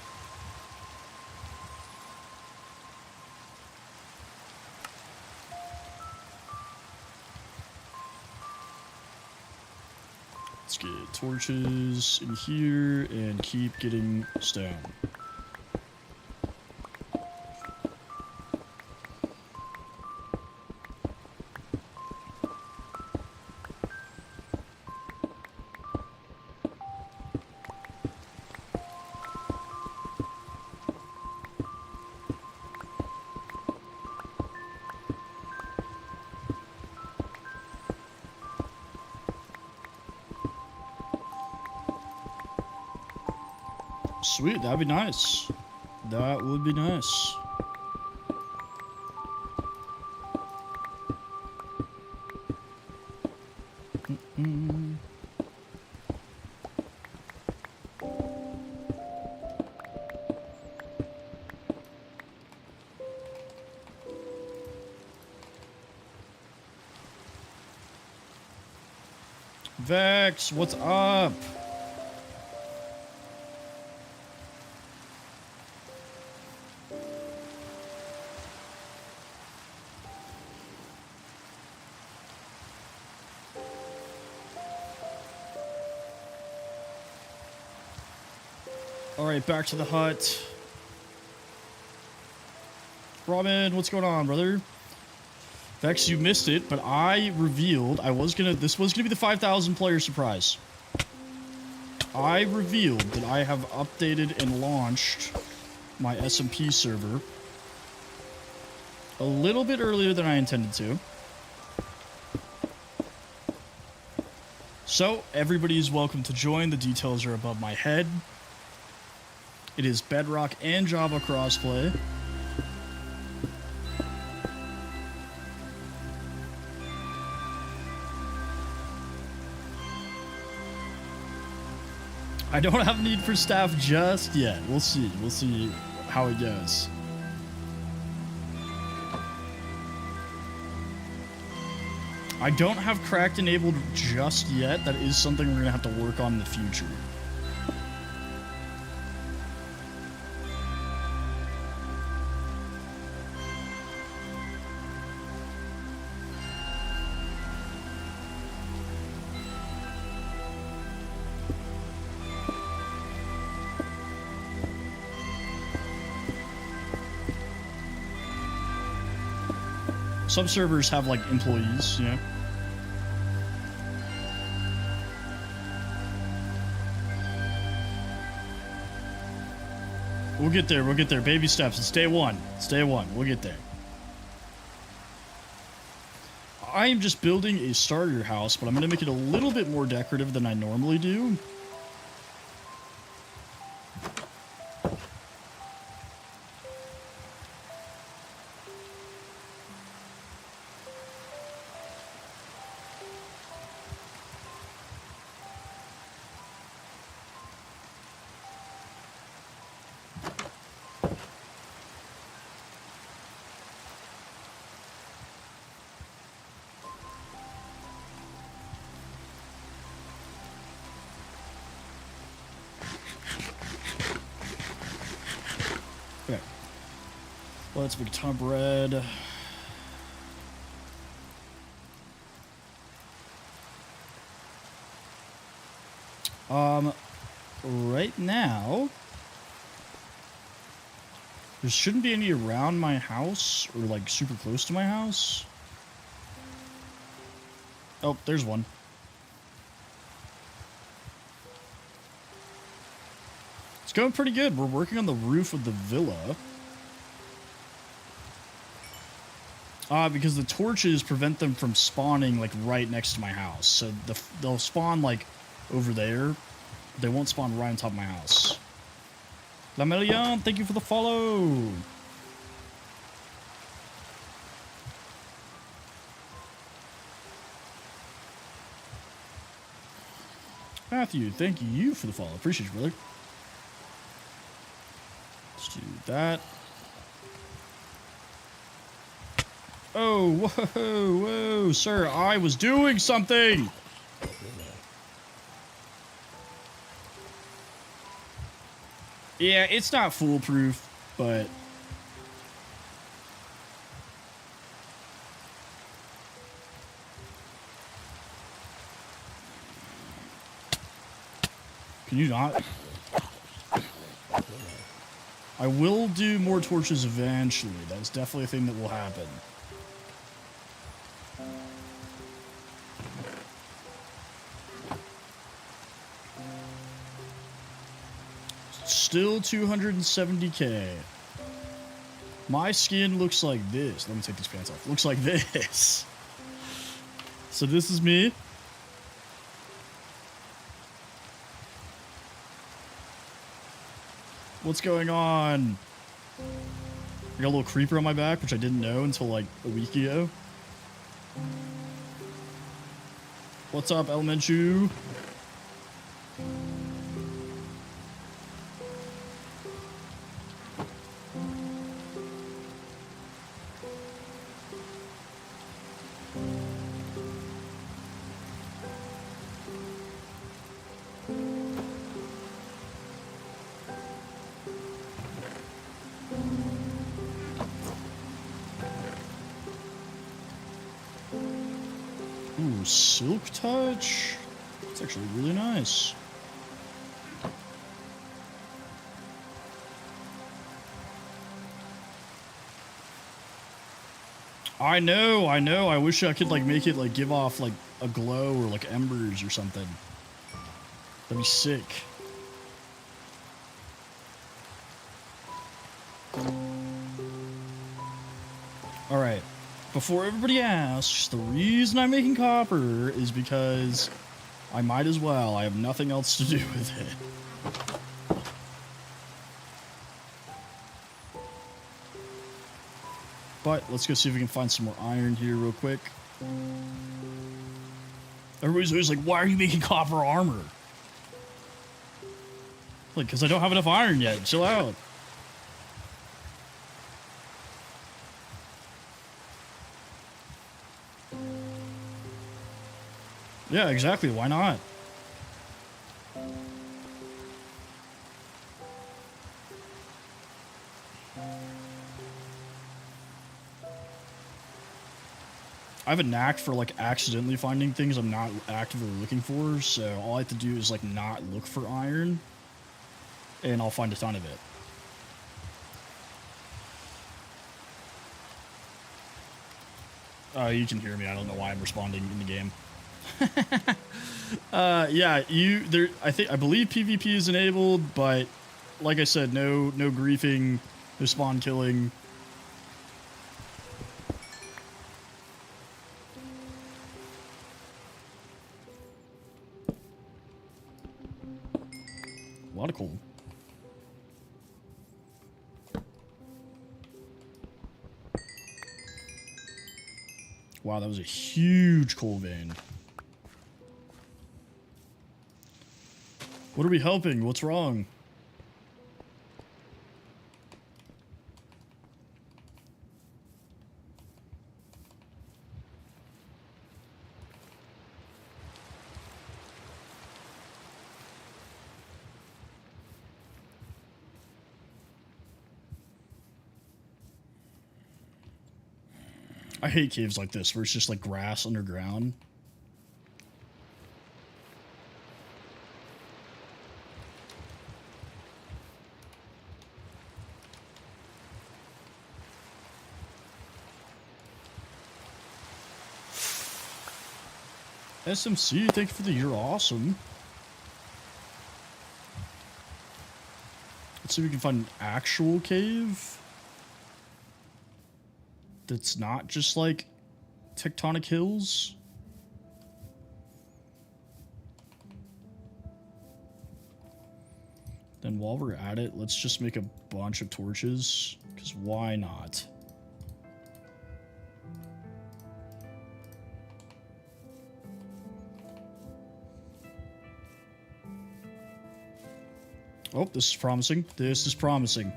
A: Let's get torches in here and keep getting stone. Sweet, that'd be nice. That would be nice. Vex, what's up? Alright, back to the hut. Robin, what's going on, brother? Vex, you missed it, but I revealed this was gonna be the 5,000 player surprise. I revealed that I have updated and launched my SMP server a little bit earlier than I intended to. So, everybody is welcome to join. The details are above my head. It is Bedrock and Java crossplay. I don't have need for staff just yet. We'll see. We'll see how it goes. I don't have cracked enabled just yet. That is something we're going to have to work on in the future. Some servers have, like, employees, you know? We'll get there, we'll get there. Baby steps. It's day one. It's day one. We'll get there. I am just building a starter house, but I'm going to make it a little bit more decorative than I normally do. Let's make a ton of bread. Right now, there shouldn't be any around my house or like super close to my house. Oh, there's one. It's going pretty good. We're working on the roof of the villa. Because the torches prevent them from spawning like right next to my house. So they'll spawn like over there. They won't spawn right on top of my house. Lamelion, thank you for the follow. Matthew, thank you for the follow. Appreciate you, brother. Let's do that. Oh, whoa, whoa, sir, I was doing something. Yeah, it's not foolproof, but... Can you not? I will do more torches eventually. That's definitely a thing that will happen. Still 270k. My skin looks like this. Let me take these pants off. Looks like this. So this is me. What's going on? I got a little creeper on my back, which I didn't know until like a week ago. What's up, Elementu? Ooh, Silk Touch? It's actually really nice. I know. I wish I could, like, make it, like, give off, like, a glow or, like, embers or something. That'd be sick. Alright. Before everybody asks, the reason I'm making copper is because I might as well. I have nothing else to do with it. But let's go see if we can find some more iron here real quick. Everybody's always like, why are you making copper armor? Like, because I don't have enough iron yet. Chill out. Yeah, exactly. Why not? I have a knack for, like, accidentally finding things I'm not actively looking for, so all I have to do is, like, not look for iron, and I'll find a ton of it. You can hear me. I don't know why I'm responding in the game. Yeah, I believe PvP is enabled, but like I said, no griefing, no spawn killing. A lot of coal. Wow, that was a huge coal vein. What are we helping? What's wrong? I hate caves like this where it's just like grass underground. SMC, thank you for the you're awesome. Let's see if we can find an actual cave that's not just like tectonic hills. Then while we're at it, let's just make a bunch of torches, because why not? Oh, this is promising. This is promising.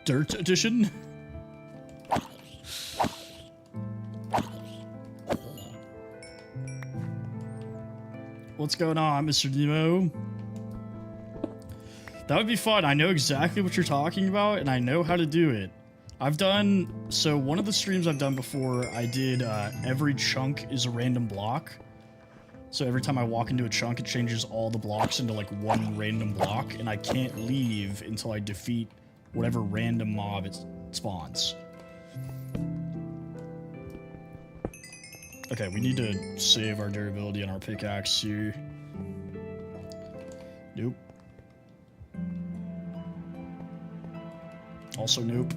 A: Dirt edition? What's going on, Mr. Nemo? That would be fun. I know exactly what you're talking about, and I know how to do it. I've done... So, one of the streams I've done before, I did every chunk is a random block. So, every time I walk into a chunk, it changes all the blocks into, like, one random block, and I can't leave until I defeat whatever random mob it spawns. Okay, we need to save our durability on our pickaxe here. Nope. Also nope.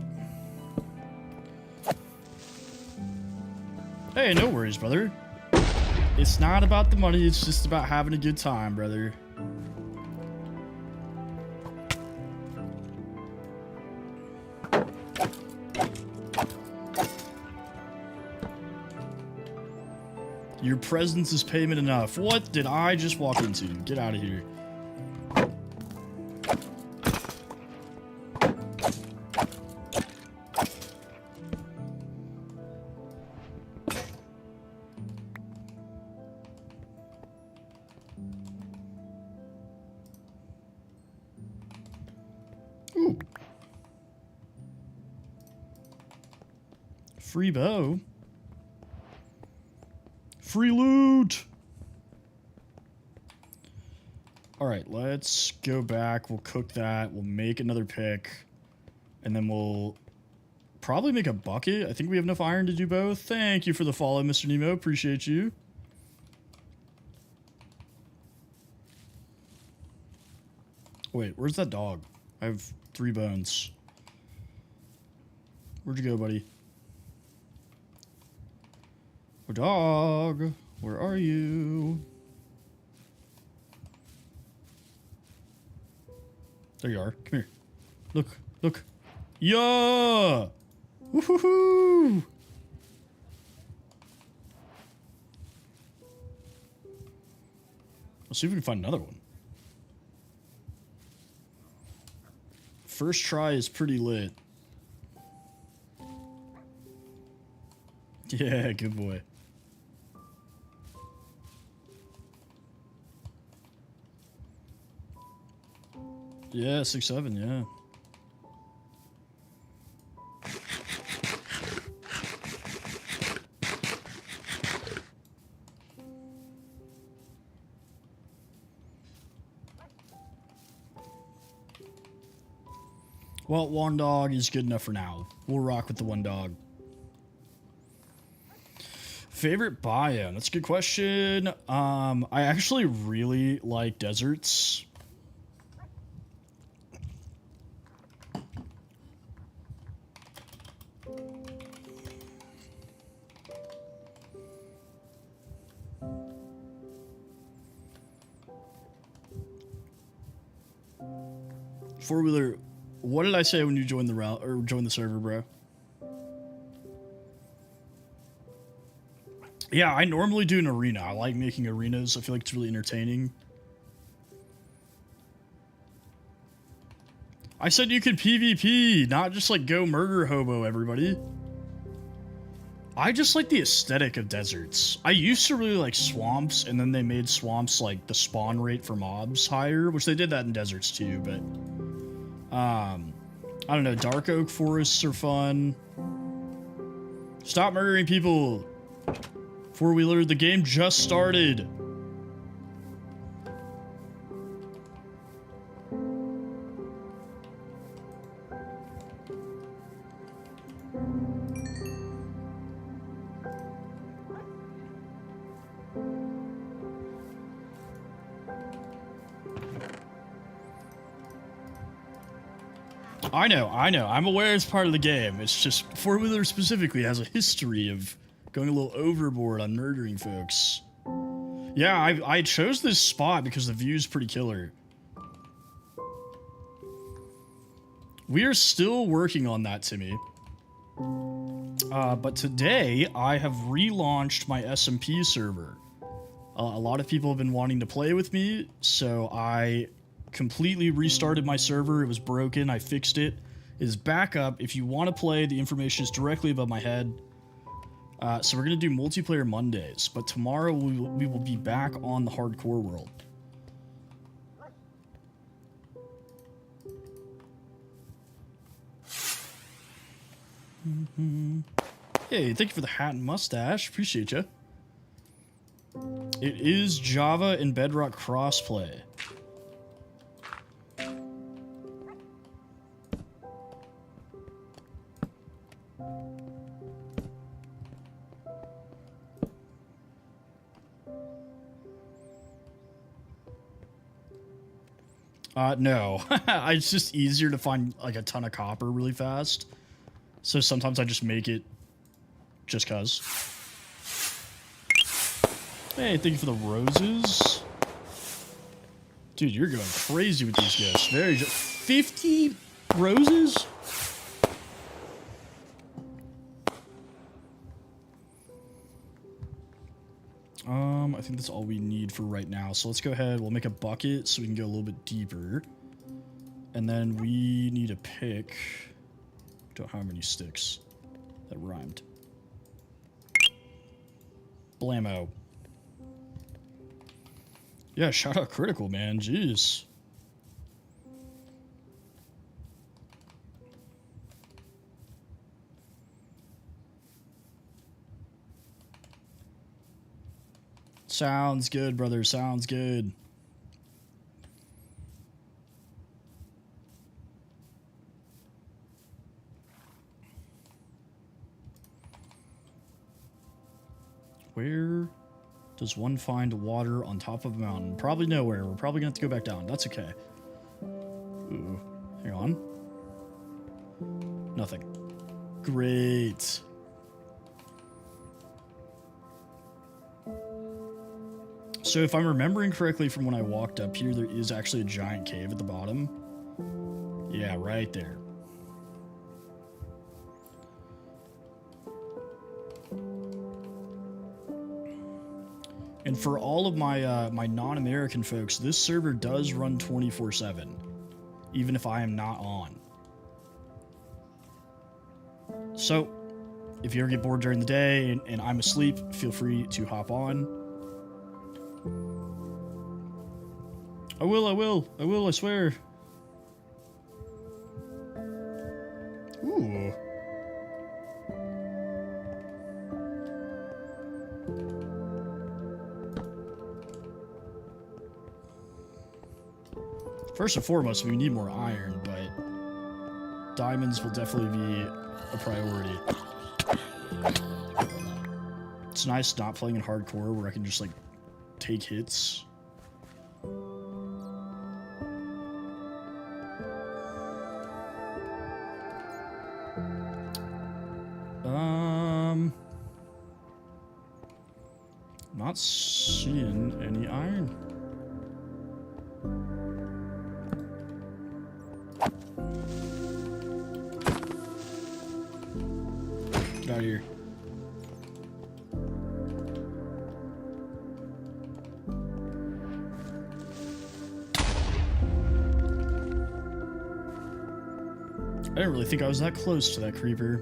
A: Hey, no worries, brother. It's not about the money, it's just about having a good time, brother. Your presence is payment enough. What did I just walk into? Get out of here. Ooh. Free bow. Free loot! Alright, let's go back. We'll cook that. We'll make another pick. And then we'll probably make a bucket. I think we have enough iron to do both. Thank you for the follow, Mr. Nemo. Appreciate you. Wait, where's that dog? I have 3 bones. Where'd you go, buddy? Oh, dog, where are you? There you are. Come here. Look, look. Yeah! Woohoo! Let's see if we can find another one. First try is pretty lit. Yeah, good boy. Yeah, 6-7, yeah. Well, one dog is good enough for now. We'll rock with the one dog. Favorite biome? That's a good question. I actually really like deserts. Four-wheeler, what did I say when you joined the route or joined the server, bro? Yeah, I normally do an arena. I like making arenas. I feel like it's really entertaining. I said you could PvP, not just like go murder hobo everybody. I just like the aesthetic of deserts. I used to really like swamps, and then they made swamps like the spawn rate for mobs higher, which they did that in deserts too, but I don't know, dark oak forests are fun. Stop murdering people! Four-wheeler, the game just started! I know. I'm aware it's part of the game. It's just Four-wheeler specifically has a history of going a little overboard on murdering folks. Yeah, I chose this spot because the view's pretty killer. We are still working on that, Timmy. But today, I have relaunched my SMP server. A lot of people have been wanting to play with me, so I completely restarted my server. It was broken. I fixed it. It is back up. If you want to play, the information is directly above my head. So we're going to do multiplayer Mondays, but tomorrow we will be back on the hardcore world. Hey, thank you for the hat and mustache. Appreciate you. It is Java and Bedrock crossplay. No. It's just easier to find, like, a ton of copper really fast. So sometimes I just make it just cuz. Hey, thank you for the roses. Dude, you're going crazy with these gifts. 50 roses? I think that's all we need for right now. So let's go ahead. We'll make a bucket so we can go a little bit deeper. And then we need a pick. Don't have any sticks. That rhymed. Blammo. Yeah, shout out Critical, man. Jeez. Sounds good, brother. Sounds good. Where does one find water on top of a mountain? Probably nowhere. We're probably going to have to go back down. That's okay. Ooh. Hang on. Nothing. Great. So if I'm remembering correctly from when I walked up here, there is actually a giant cave at the bottom. Yeah, right there. And for all of my my non-American folks, this server does run 24/7, even if I am not on. So, if you ever get bored during the day and I'm asleep, feel free to hop on. I will, I swear. Ooh. First and foremost, we need more iron, but diamonds will definitely be a priority. It's nice not playing in hardcore where I can just, like, take hits. Not seeing any iron. Get out of here. I didn't really think I was that close to that creeper.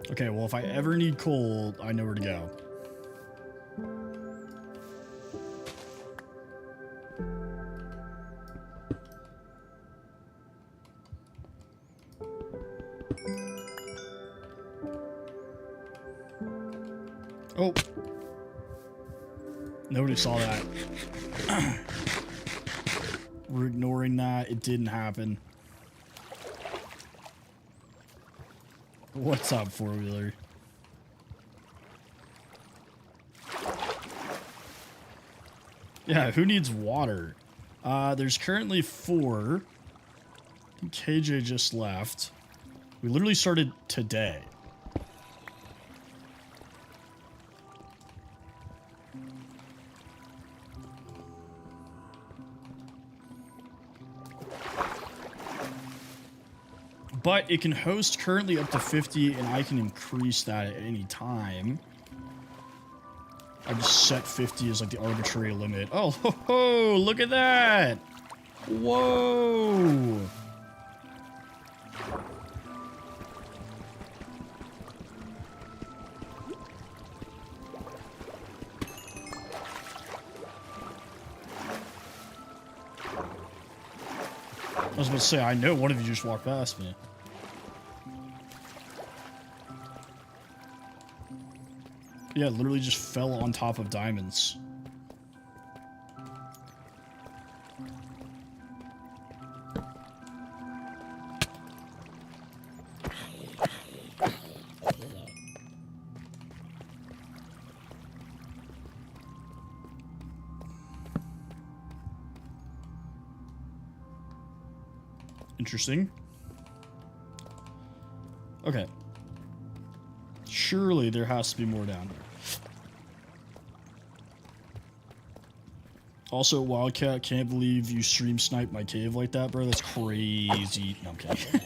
A: Okay, well, if I ever need coal, I know where to go. Oh. Nobody saw that. We're ignoring that. It didn't happen. What's up, four-wheeler? Yeah, who needs water? There's currently 4. KJ just left. We literally started today. But it can host currently up to 50, and I can increase that at any time. I just set 50 as like the arbitrary limit. Oh, ho, ho, look at that! Whoa! I was about to say, I know one of you just walked past me. Yeah, literally just fell on top of diamonds. Interesting. Okay. Surely there has to be more down here. Also, Wildcat, can't believe you stream sniped my cave like that, bro. That's crazy. No, I'm kidding.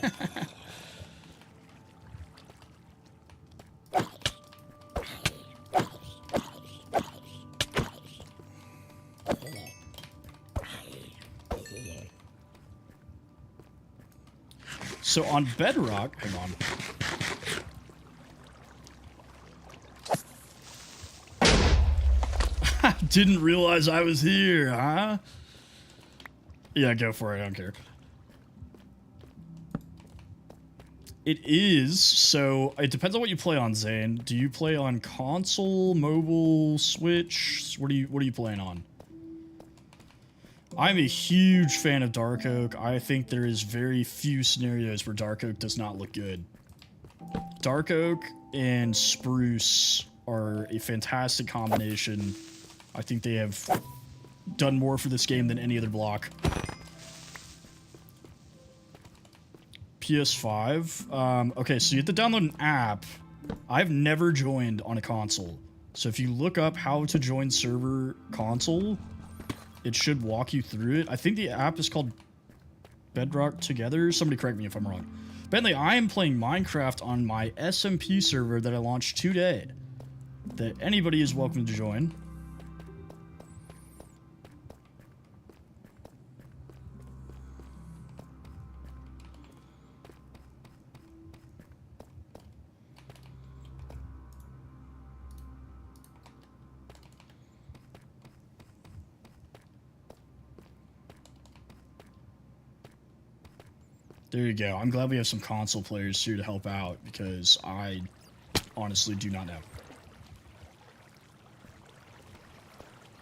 A: So on Bedrock, hang on. Didn't realize I was here, huh? Yeah, go for it. I don't care. It is, so it depends on what you play on, Zane. Do you play on console, mobile, Switch? What are you playing on? I'm a huge fan of Dark Oak. I think there is very few scenarios where Dark Oak does not look good. Dark Oak and Spruce are a fantastic combination. I think they have done more for this game than any other block. PS5. Okay, so you have to download an app. I've never joined on a console. So if you look up how to join server console, it should walk you through it. I think the app is called Bedrock Together. Somebody correct me if I'm wrong. Bentley, I am playing Minecraft on my SMP server that I launched today. That anybody is welcome to join. There you go. I'm glad we have some console players here to help out, because I honestly do not know.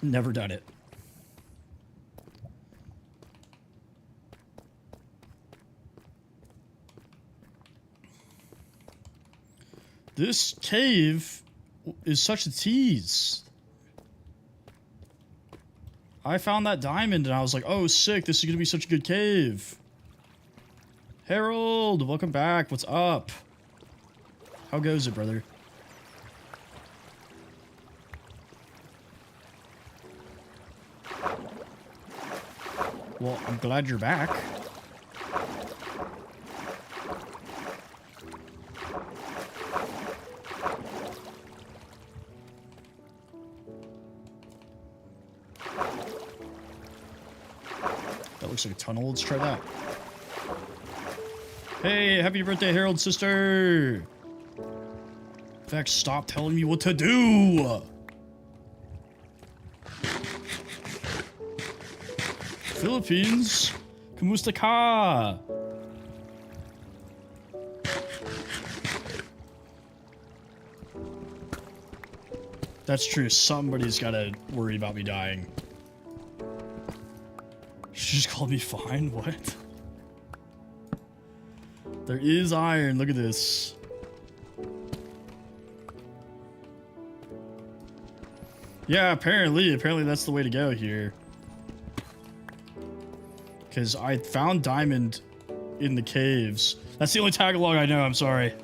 A: Never done it. This cave is such a tease. I found that diamond and I was like, oh, sick, this is going to be such a good cave. Harold, welcome back. What's up? How goes it, brother? Well, I'm glad you're back. That looks like a tunnel. Let's try that. Hey, happy birthday, Harold, sister! Vex, stop telling me what to do! Philippines? Kamusta ka? That's true. Somebody's gotta worry about me dying. She just called me fine? What? There is iron. Look at this. Yeah, apparently that's the way to go here. Because I found diamond in the caves. That's the only tagalog I know, I'm sorry.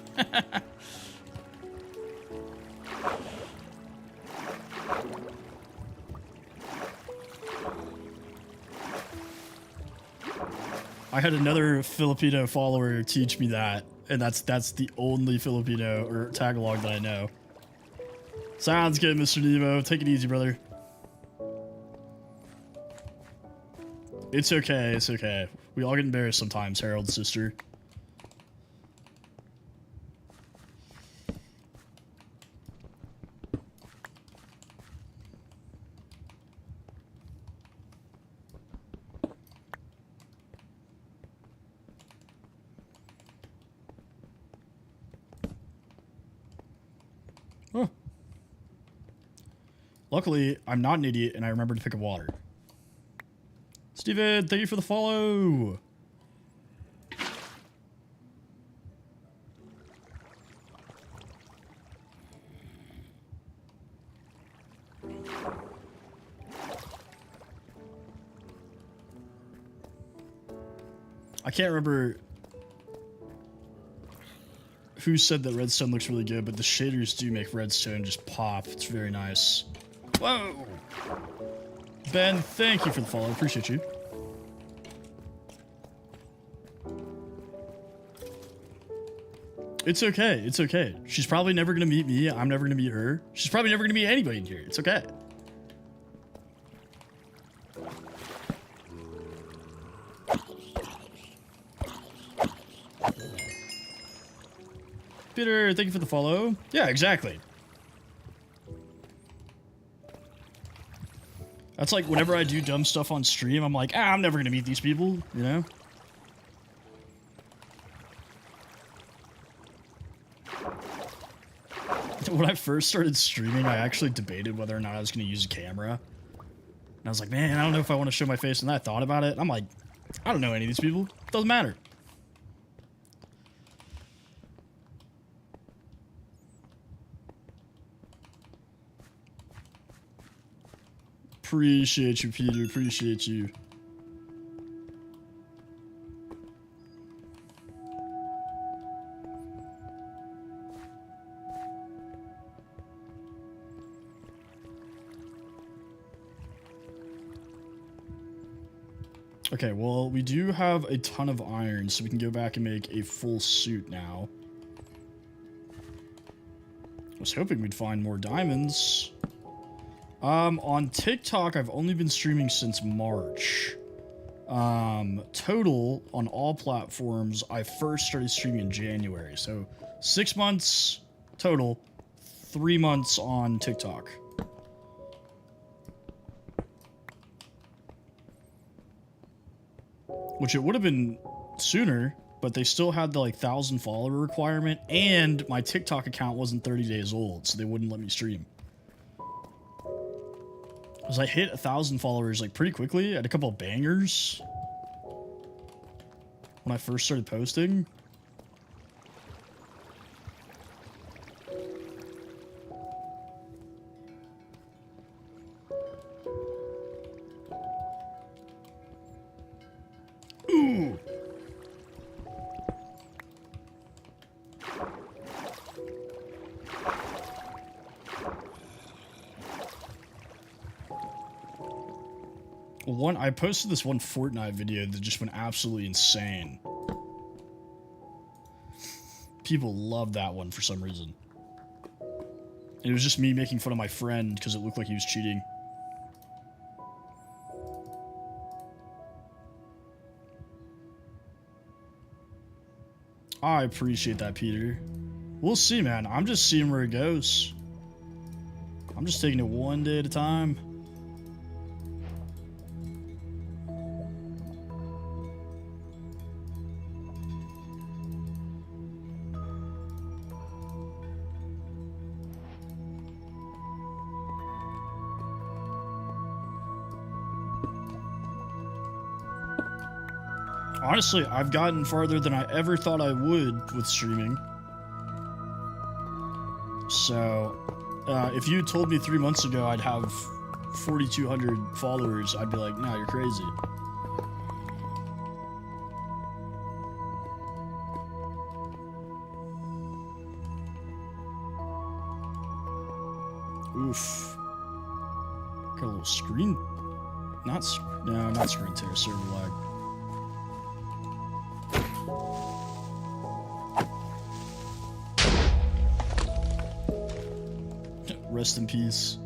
A: I had another Filipino follower teach me that, and that's the only Filipino or tagalog that I know. Sounds good, Mr. Nemo. Take it easy, brother. It's okay, it's okay. We all get embarrassed sometimes, Harold's sister. Oh. Luckily, I'm not an idiot and I remember to pick up water. Steven, thank you for the follow. I can't remember who said that redstone looks really good, but the shaders do make redstone just pop. It's very nice. Whoa! Ben, thank you for the follow. Appreciate you. It's okay. It's okay. She's probably never gonna meet me. I'm never gonna meet her. She's probably never gonna meet anybody in here. It's okay. Peter, thank you for the follow. Yeah, exactly. That's like whenever I do dumb stuff on stream, I'm like, I'm never gonna meet these people, you know? When I first started streaming, I actually debated whether or not I was gonna use a camera. And I was like, man, I don't know if I want to show my face, and then I thought about it, and I'm like, I don't know any of these people. Doesn't matter. Appreciate you, Peter. Appreciate you. Okay, well, we do have a ton of iron, so we can go back and make a full suit now. I was hoping we'd find more diamonds. On TikTok, I've only been streaming since March. Total, on all platforms, I first started streaming in January. So, 6 months total, 3 months on TikTok. Which it would have been sooner, but they still had the like 1,000 follower requirement, and my TikTok account wasn't 30 days old, so they wouldn't let me stream. Because I hit 1,000 followers like pretty quickly. I had a couple of bangers when I first started posting. Ooh. I posted this one Fortnite video that just went absolutely insane. People loved that one for some reason. And it was just me making fun of my friend because it looked like he was cheating. I appreciate that, Peter. We'll see, man. I'm just seeing where it goes. I'm just taking it one day at a time. Honestly, I've gotten farther than I ever thought I would with streaming. So, if you told me 3 months ago I'd have 4,200 followers, I'd be like, nah, you're crazy. Oof. Got a little screen. No, not screen tear, server lag. Rest in peace.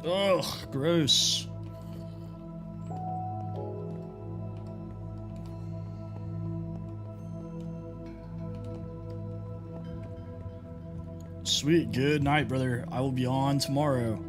A: Ugh, gross. Sweet, good night, brother. I will be on tomorrow.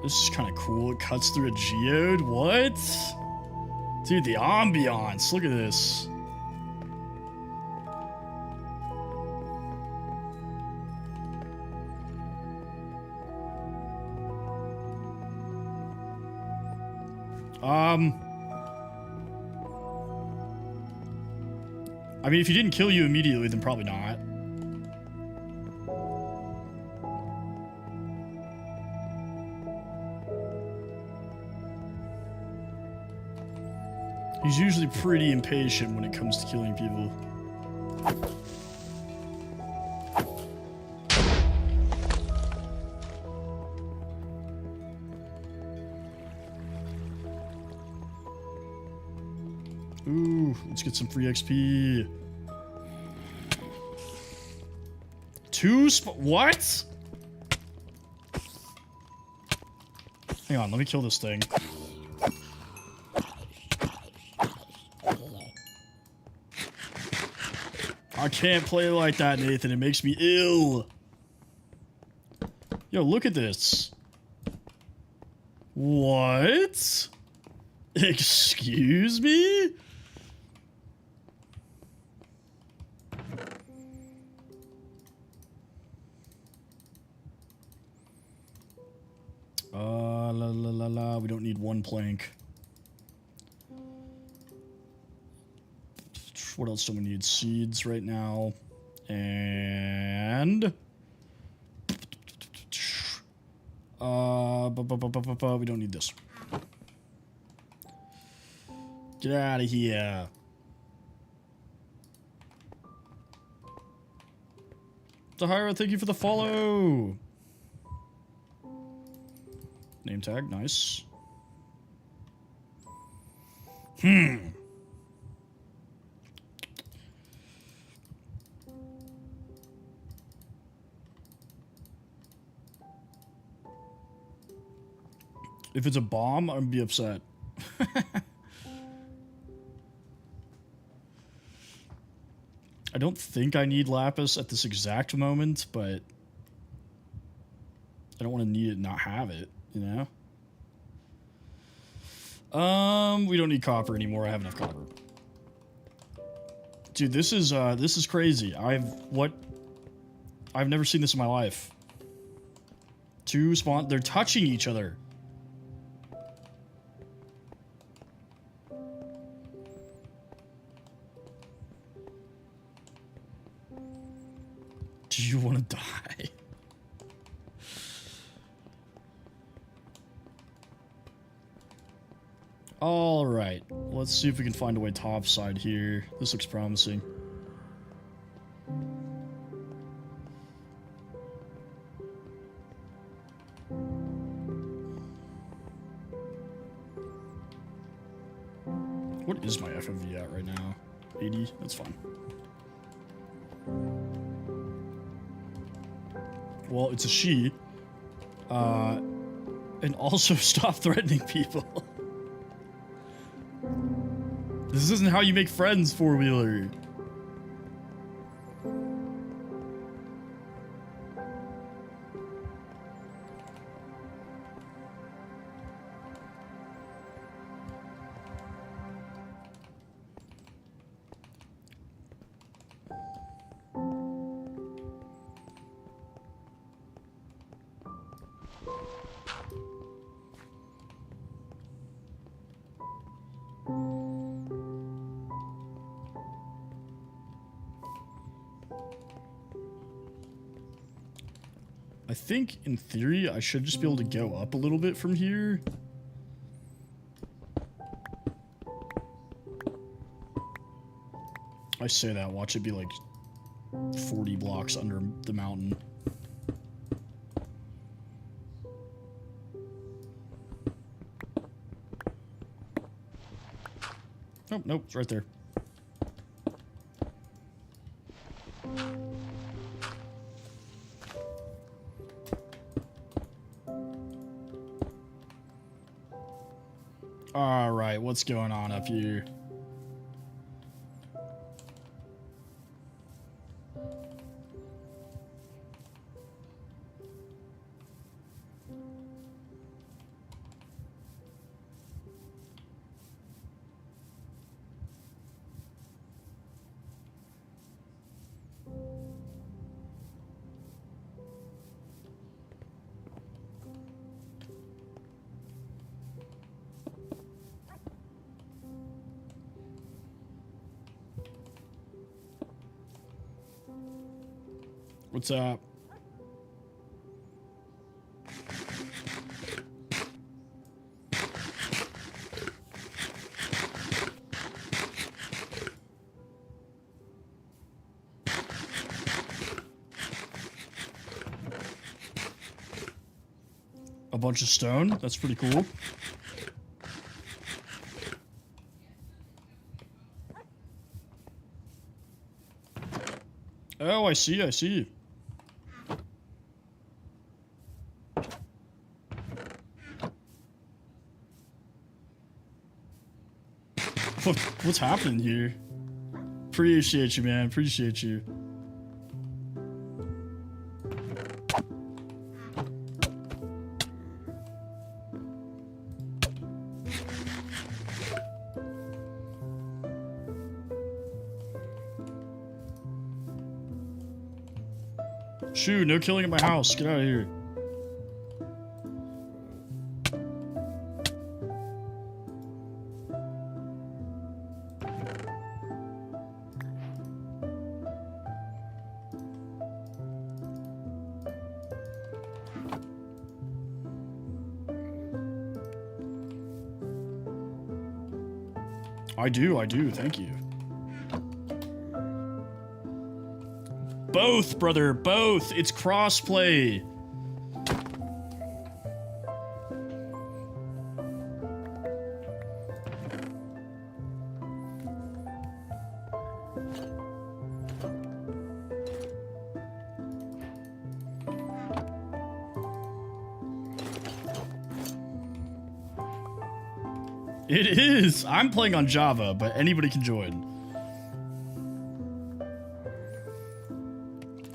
A: This is kind of cool. It cuts through a geode. What? Dude, the ambiance. Look at this. I mean, if he didn't kill you immediately, then probably not. He's usually pretty impatient when it comes to killing people. Ooh, let's get some free XP. What? Hang on, let me kill this thing. I can't play like that, Nathan. It makes me ill. Yo, look at this. What? Excuse me? We don't need one plank. What else do we need? Seeds right now. And... we don't need this. Get out of here. Tahira, thank you for the follow. Name tag, nice. If it's a bomb, I'm gonna be upset. I don't think I need lapis at this exact moment, but I don't want to need it and not have it, you know? We don't need copper anymore. I have enough copper. Dude, this is crazy. I've never seen this in my life. Two spawn, they're touching each other. Do you want to die? All right, let's see if we can find a way topside here. This looks promising. What is my FMV at right now? 80? That's fine. Well, it's a she. And also stop threatening people. This isn't how you make friends, four-wheeler. I think, in theory, I should just be able to go up a little bit from here. I say that, watch it be like 40 blocks under the mountain. Nope, nope, it's right there. Alright, what's going on up here? What's up? A bunch of stone? That's pretty cool. Oh, I see, I see. What's happening here? Appreciate you, man. Appreciate you. Shoo, no killing at my house. Get out of here. I do, thank you. Both, brother, both. It's crossplay. It is. I'm playing on Java, but anybody can join.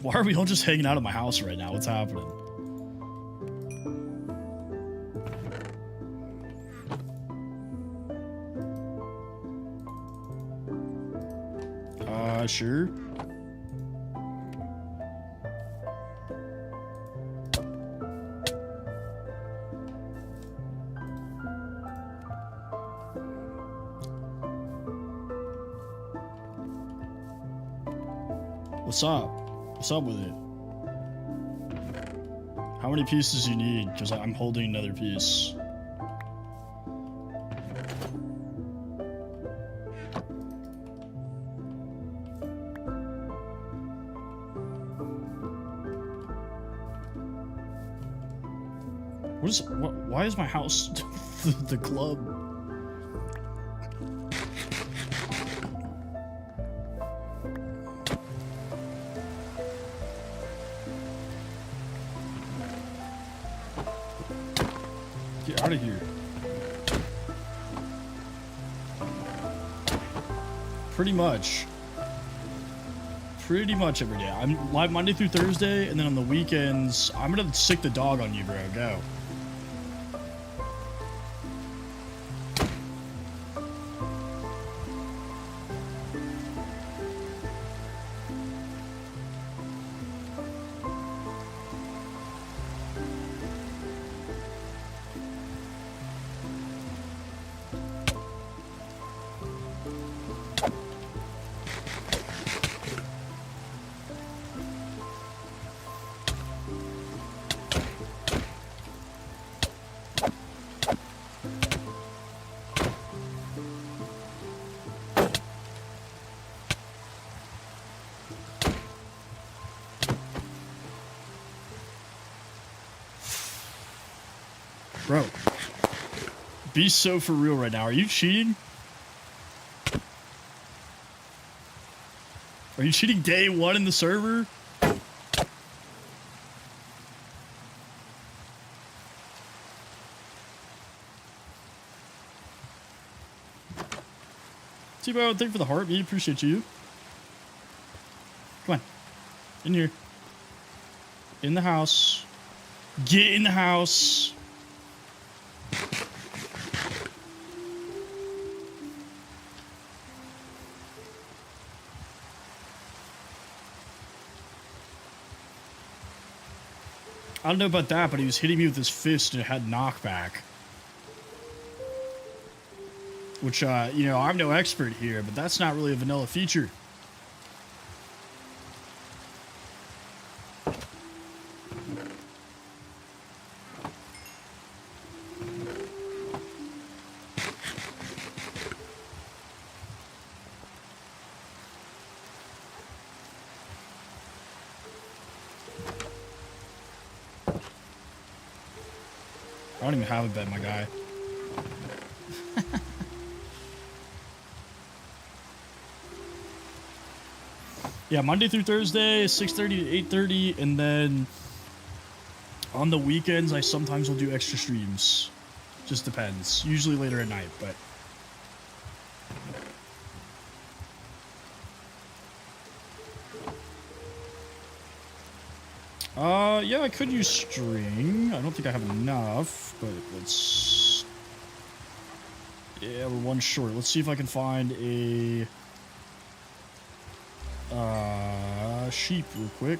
A: Why are we all just hanging out at my house right now? What's happening? Sure. What's up? What's up with it? How many pieces do you need? Because I'm holding another piece. Why is my house the club? Get out of here. Pretty much every day. I'm live Monday through Thursday, and then on the weekends, I'm gonna sick the dog on you, bro. Go. Bro, be so for real right now. Are you cheating? Are you cheating day one in the server? T-Bow, thank you for the heart. We appreciate you. Come on. In here. In the house. Get in the house. I don't know about that, but he was hitting me with his fist and it had knockback. Which, you know, I'm no expert here, but that's not really a vanilla feature. I don't even have a bed, my guy. Yeah, Monday through Thursday, 6:30 to 8:30, and then on the weekends, I sometimes will do extra streams. Just depends. Usually later at night, but... yeah, I could use string. I don't think I have enough, but let's... Yeah, we're one short. Let's see if I can find a... sheep real quick.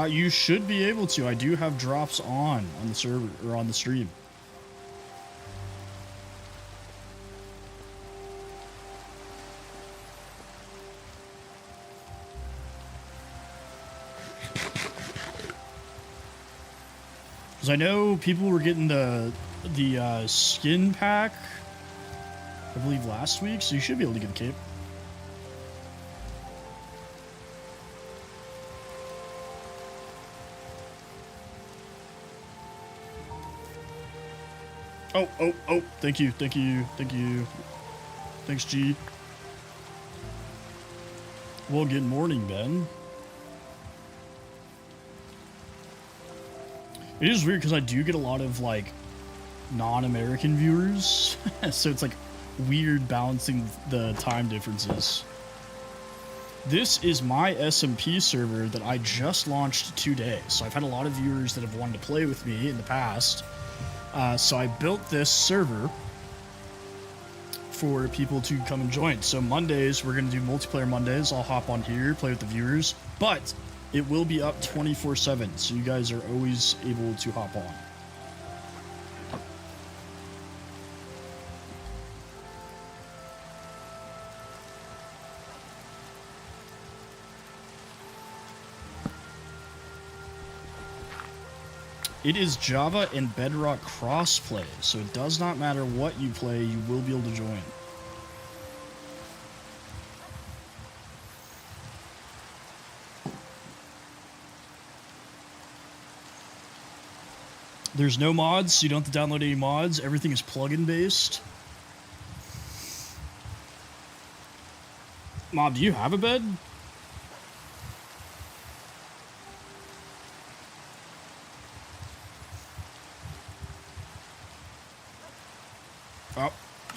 A: You should be able to. I do have drops on the server, or on the stream. Because I know people were getting the skin pack, I believe, last week, so you should be able to get the cape. Oh, thank you. Thanks, G. Well, good morning, Ben. It is weird because I do get a lot of, like, non-American viewers, so it's, like, weird balancing the time differences. This is my SMP server that I just launched today, so I've had a lot of viewers that have wanted to play with me in the past. So I built this server for people to come and join. So Mondays, we're going to do multiplayer Mondays. I'll hop on here, play with the viewers, but it will be up 24/7, so you guys are always able to hop on. It is Java and Bedrock crossplay, so it does not matter what you play, you will be able to join. There's no mods, so you don't have to download any mods. Everything is plugin based. Mob, do you have a bed?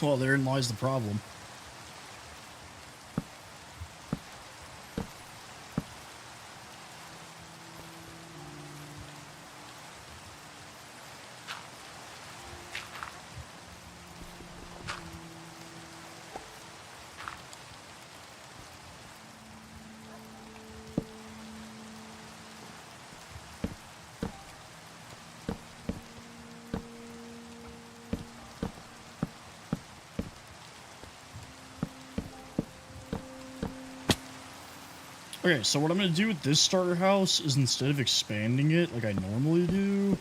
A: Well, therein lies the problem. Okay, so what I'm going to do with this starter house is instead of expanding it like I normally do,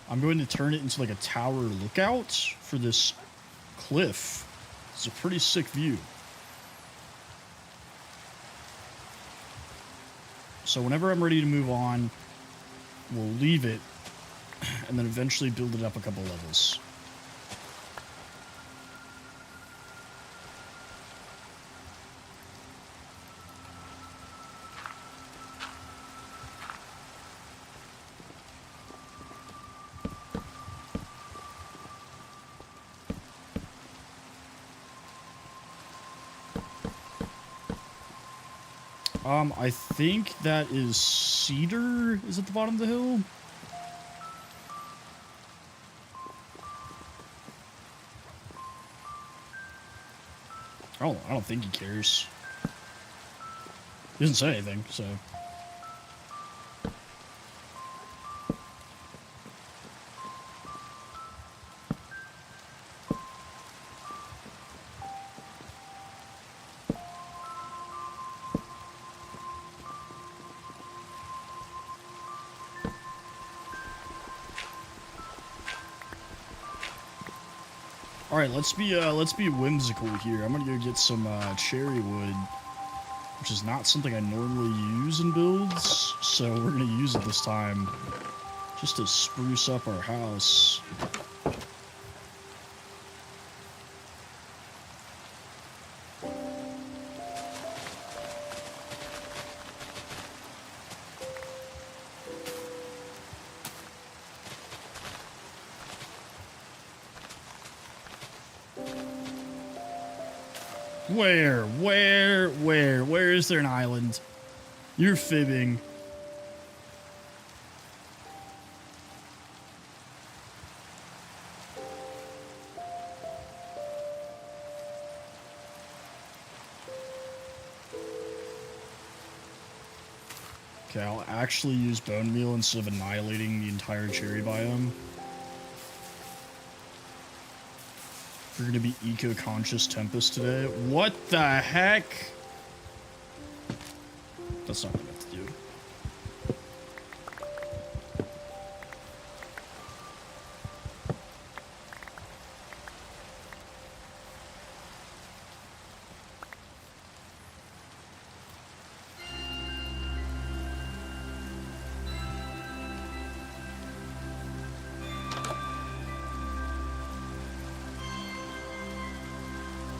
A: I'm going to turn it into like a tower lookout for this cliff. It's a pretty sick view. So whenever I'm ready to move on, we'll leave it and then eventually build it up a couple levels. I think that is cedar is at the bottom of the hill. I don't think he cares. He doesn't say anything, so. Alright, let's be whimsical here. I'm gonna go get some cherry wood, which is not something I normally use in builds, so we're gonna use it this time just to spruce up our house. Where is there an island? You're fibbing. Okay, I'll actually use bone meal instead of annihilating the entire cherry biome. We're gonna be eco-conscious Tempest today. What the heck? That's not what I meant to do.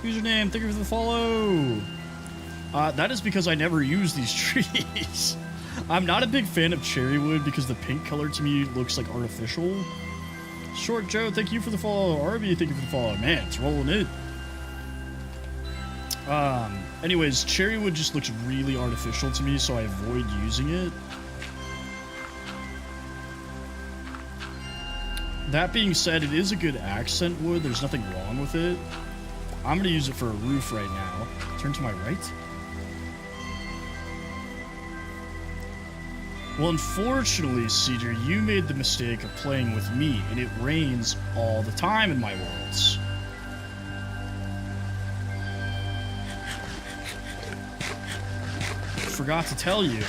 A: Username, thank you for the follow. That is because I never use these trees. I'm not a big fan of cherry wood because the pink color to me looks like artificial. Short Joe, thank you for the follow. RB, thank you for the follow. Man, it's rolling in. Anyways, cherry wood just looks really artificial to me, so I avoid using it. That being said, it is a good accent wood. There's nothing wrong with it. I'm going to use it for a roof right now. Turn to my right. Well, unfortunately, Cedar, you made the mistake of playing with me, and it rains all the time in my worlds. Forgot to tell you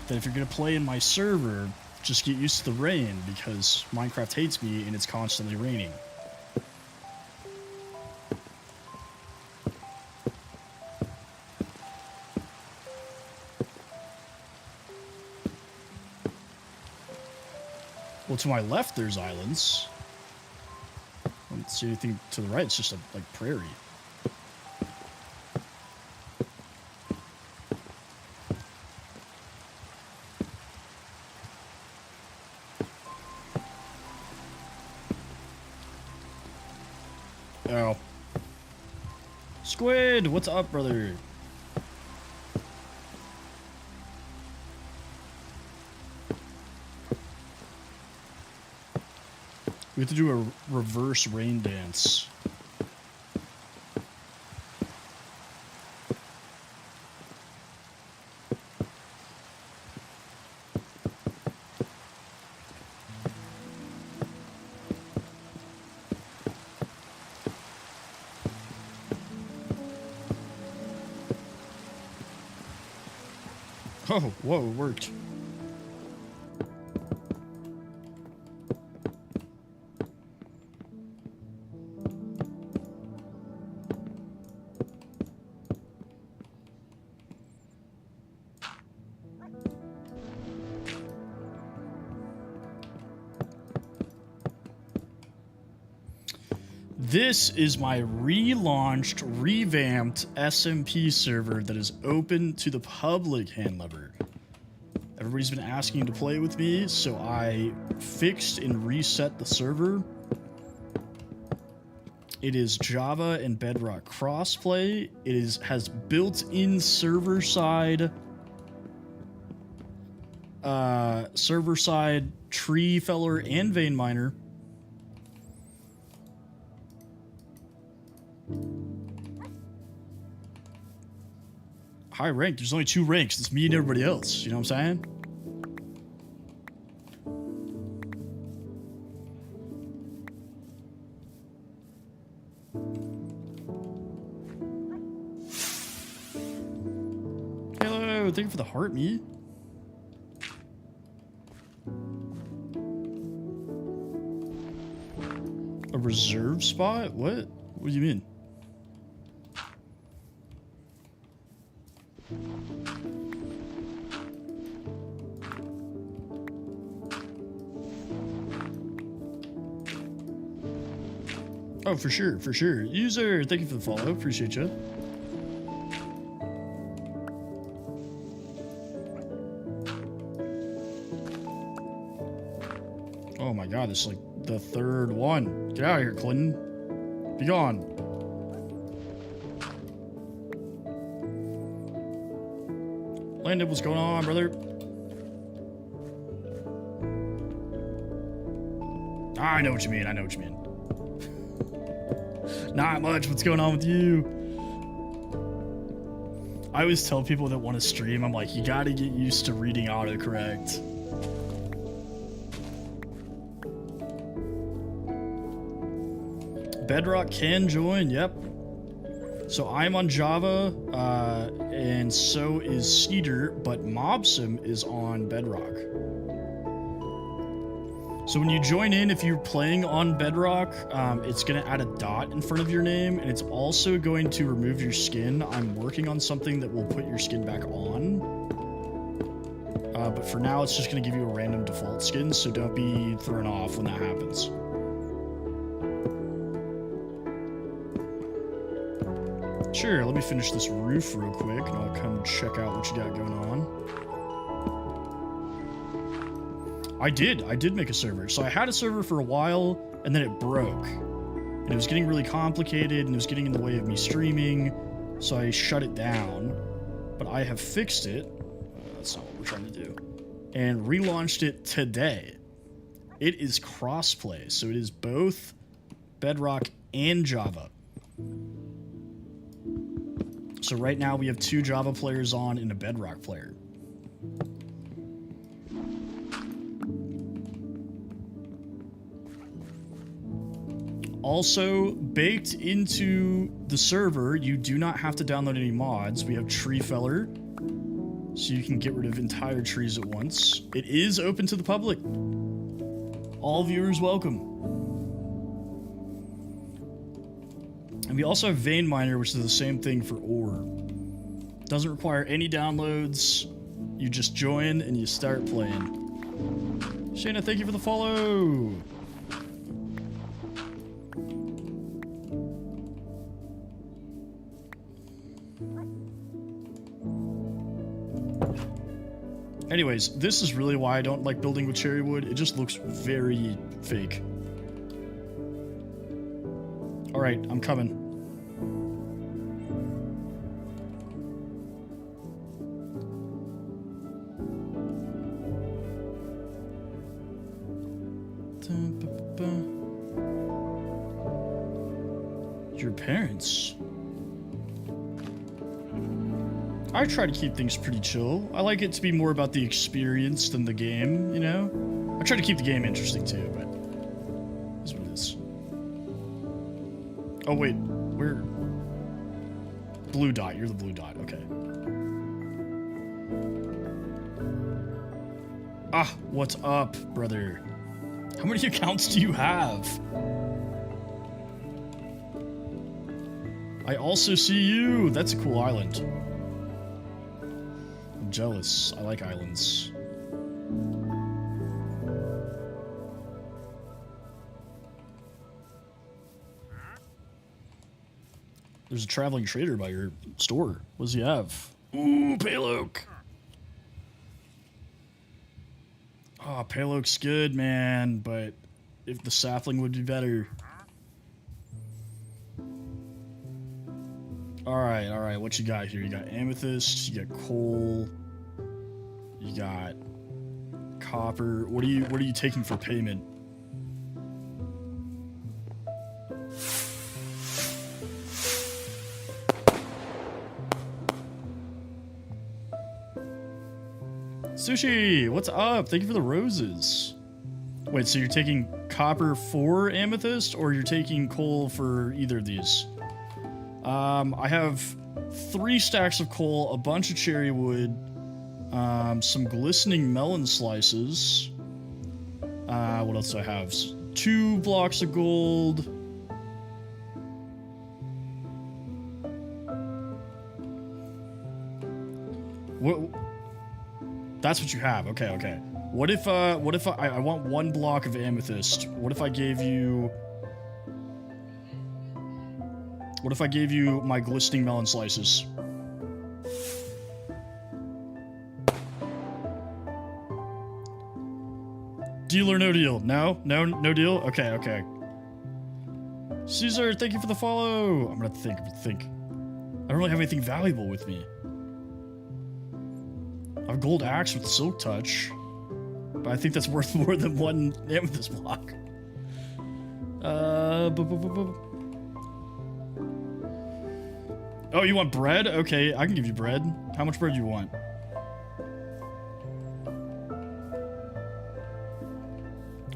A: that if you're going to play in my server, just get used to the rain, because Minecraft hates me and it's constantly raining. Well, to my left, there's islands. I don't see anything to the right. It's just a, like, prairie. Squid, what's up, brother? We have to do a reverse rain dance. Oh, whoa, it worked. This is my relaunched, revamped SMP server that is open to the public, Handlever. Everybody's been asking to play with me, so I fixed and reset the server. It is Java and Bedrock crossplay. It has built-in server-side tree feller and vein miner. High rank. There's only 2 ranks. It's me and everybody else. You know what I'm saying? Hello. Thank you for the heart, me. A reserve spot? What? What do you mean? Oh, for sure, for sure. User, thank you for the follow. Appreciate you. Oh my god, this is like the 3rd one. Get out of here, Clinton. Be gone. Landon, what's going on, brother? I know what you mean. I know what you mean. Not much. What's going on with you? I always tell people that want to stream, I'm like, you gotta get used to reading autocorrect. Bedrock can join, yep. So I'm on Java, and so is Cedar, but Mobsim is on Bedrock. So when you join in, if you're playing on Bedrock, it's going to add a dot in front of your name, and it's also going to remove your skin. I'm working on something that will put your skin back on. But for now, it's just going to give you a random default skin, so don't be thrown off when that happens. Sure, let me finish this roof real quick, and I'll come check out what you got going on. I did make a server. So I had a server for a while, and then it broke. And it was getting really complicated, and it was getting in the way of me streaming, so I shut it down. But I have fixed it. That's not what we're trying to do. And relaunched it today. It is crossplay, so it is both Bedrock and Java. So right now we have 2 Java players on and a Bedrock player. Also, baked into the server, you do not have to download any mods. We have Tree Feller, so you can get rid of entire trees at once. It is open to the public. All viewers welcome. And we also have Vein Miner, which is the same thing for ore. Doesn't require any downloads. You just join and you start playing. Shayna, thank you for the follow. Anyways, this is really why I don't like building with cherry wood. It just looks very fake. Alright, I'm coming. your parents. I try to keep things pretty chill. I like it to be more about the experience than the game, you know? I try to keep the game interesting too, but this is what it is. Oh wait, we're blue dot. You're the blue dot. Okay. Ah, what's up, brother? How many accounts do you have? I also see you. That's a cool island. I'm jealous. I like islands. There's a traveling trader by your store. What does he have? Ooh, pale oak. Oh, pale oak's good, man, but if the sapling would be better. Alright, what you got here? You got amethyst, you got coal, you got copper. What are you taking for payment? Sushi, what's up? Thank you for the roses. Wait, so you're taking copper for amethyst, or you're taking coal for either of these? I have 3 stacks of coal, a bunch of cherry wood, some glistening melon slices. What else do I have? 2 blocks of gold. What? That's what you have. Okay. What if I want 1 block of amethyst? What if I gave you my glistening melon slices? Deal or no deal? No deal? Okay. Caesar, thank you for the follow. I'm gonna have to think. I don't really have anything valuable with me. I have a gold axe with silk touch, but I think that's worth more than 1 amethyst block. Oh, you want bread? Okay, I can give you bread. How much bread do you want?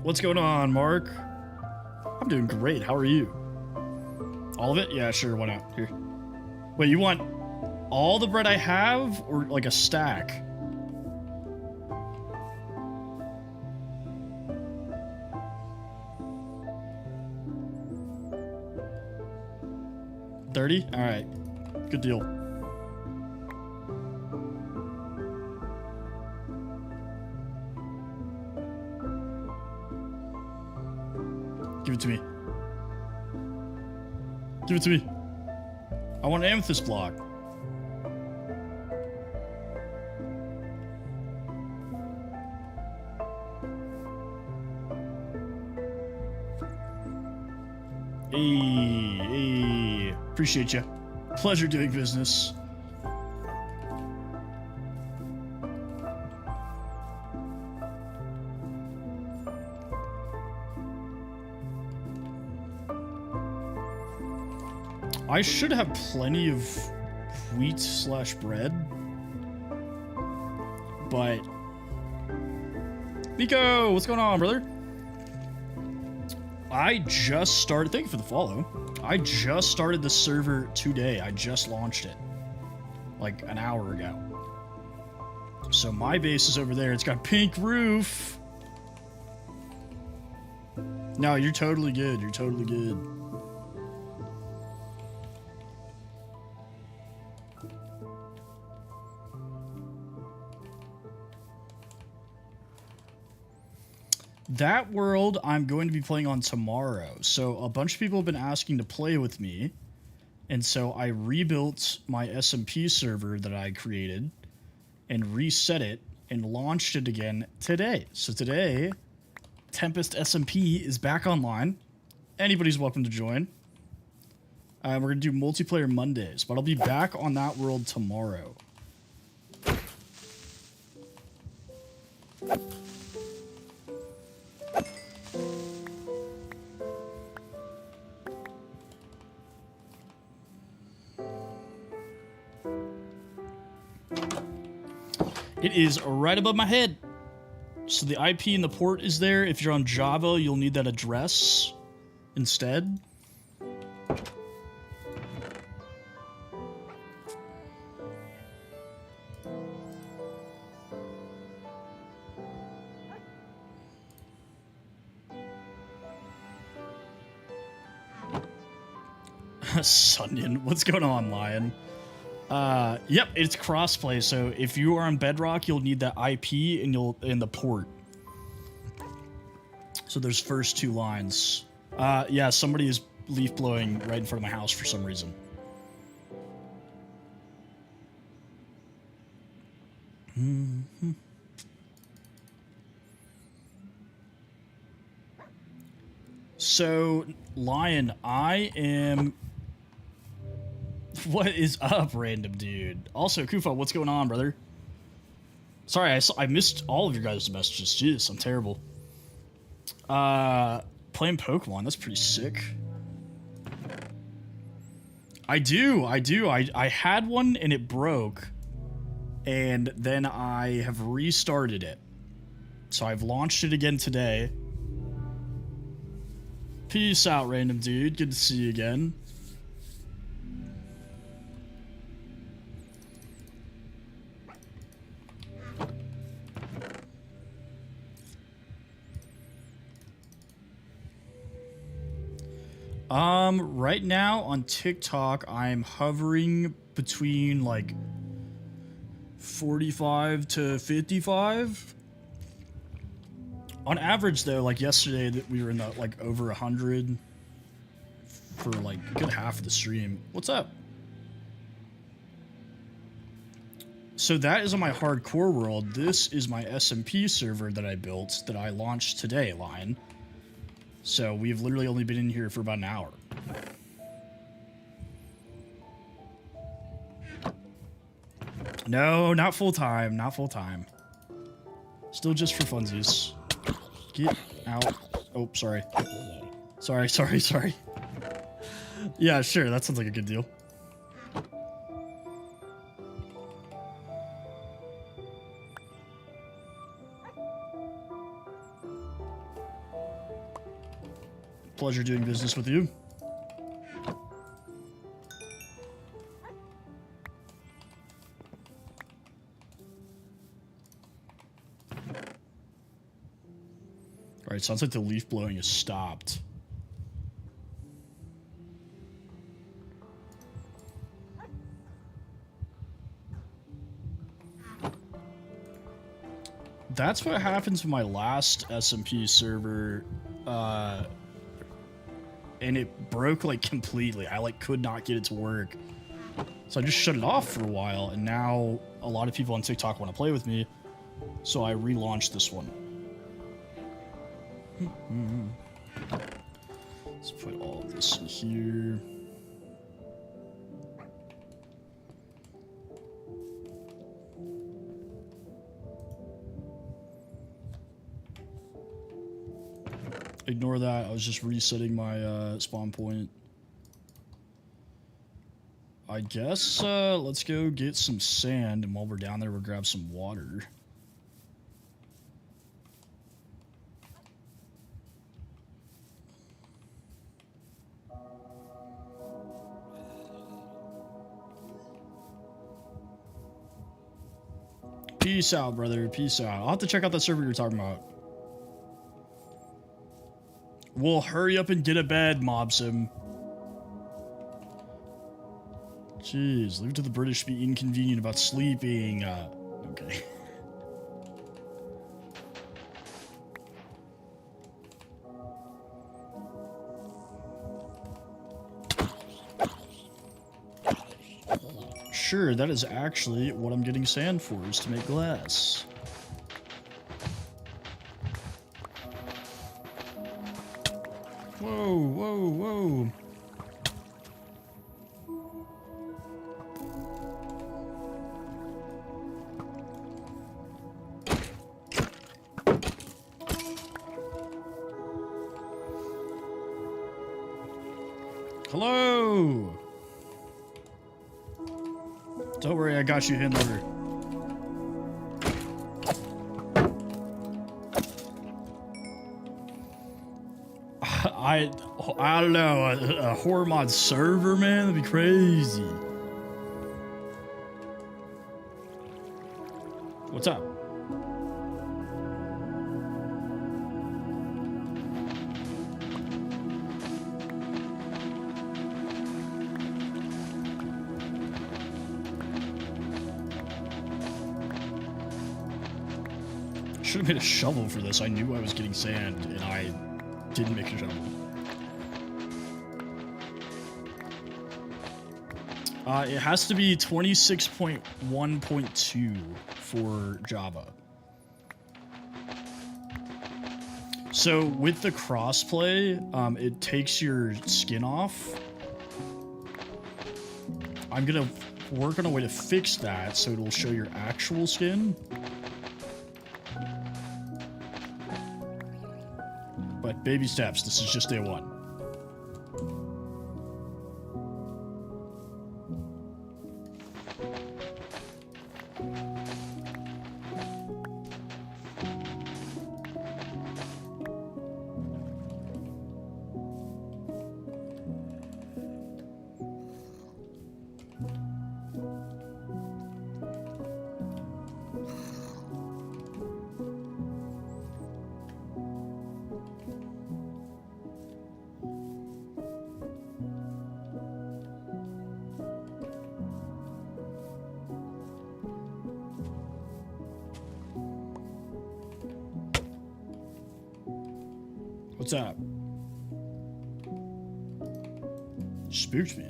A: What's going on, Mark? I'm doing great. How are you? All of it? Yeah, sure. Why not? Here. Wait, you want all the bread I have, or like a stack? $30? All right. Good deal. Give it to me. Give it to me. I want an amethyst block. Hey. Appreciate you. Pleasure doing business. I should have plenty of wheat/bread, but Nico, what's going on, brother? I just started. Thank you for the follow. I just started the server today. I just launched it like an hour ago. So my base is over there. It's got pink roof. No, you're totally good. You're totally good. That world I'm going to be playing on tomorrow. So a bunch of people have been asking to play with me. And so I rebuilt my SMP server that I created and reset it and launched it again today. So today, Tempest SMP is back online. Anybody's welcome to join. We're going to do multiplayer Mondays, but I'll be back on that world tomorrow. It is right above my head. So the IP and the port is there. If you're on Java, you'll need that address instead. Sunyan, what's going on, Lion? Yep, it's crossplay. So if you are on Bedrock, you'll need that IP and the port. So there's first two lines. Yeah, somebody is leaf blowing right in front of my house for some reason. Mm-hmm. So, Lion, I am... What is up, random dude? Also, Kufa, what's going on, brother? Sorry, I missed all of your guys' messages. Jeez, I'm terrible. Playing Pokemon, that's pretty sick. I do. I had one and it broke. And then I have restarted it. So I've launched it again today. Peace out, random dude. Good to see you again. Right now on TikTok, I'm hovering between like 45 to 55. On average, though, like yesterday, that we were in the like over 100 for like a good half of the stream. What's up? So that is on my hardcore world. This is my SMP server that I built that I launched today, Lion. So we've literally only been in here for about an hour. No, not full time. Not full time. Still just for funsies. Get out. Oh, sorry. Sorry. Yeah, sure. That sounds like a good deal. Pleasure doing business with you. Alright, sounds like the leaf blowing is stopped. That's what happens with my last SMP server, and it broke like completely. I like could not get it to work. So I just shut it off for a while, and now a lot of people on TikTok want to play with me, so I relaunched this one. Let's put all of this in here. Ignore that, I was just resetting my spawn point. I guess let's go get some sand, and while we're down there, we'll grab some water. Peace out, brother. Peace out. I'll have to check out that server you're talking about. We'll hurry up and get a bed, Mobsim. Jeez, leave it to the British to be inconvenient about sleeping. Okay. Sure, that is actually what I'm getting sand for, is to make glass. Whoa, whoa, whoa. Hello. Don't worry, I got you, Handler. I don't know, a horror mod server, man, that'd be crazy. What's up? Should have made a shovel for this. I knew I was getting sand, and I didn't make a shovel. It has to be 26.1.2 for Java. So with the crossplay, it takes your skin off. I'm gonna work on a way to fix that so it'll show your actual skin. But baby steps, this is just day one. What's up? Spooked me.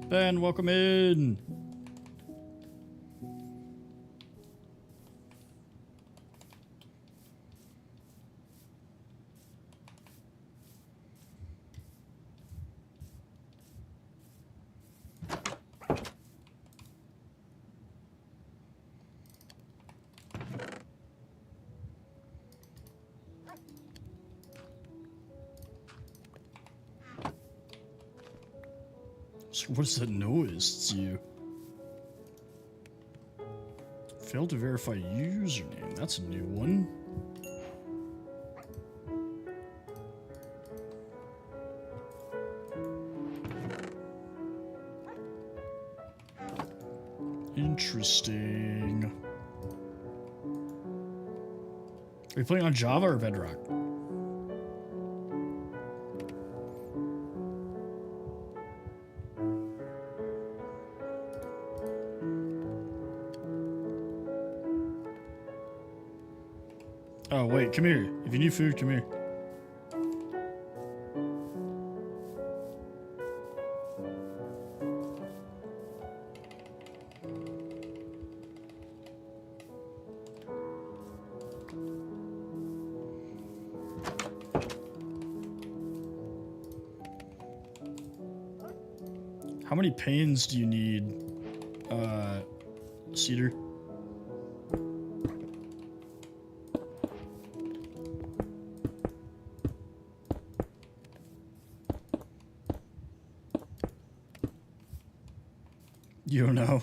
A: Ben, welcome in. So what is that noise? It's you. Failed to verify username. That's a new one. Interesting. Are you playing on Java or Bedrock? Oh, wait, come here. If you need food, come here. How many panes do you need, Cedar? You don't know.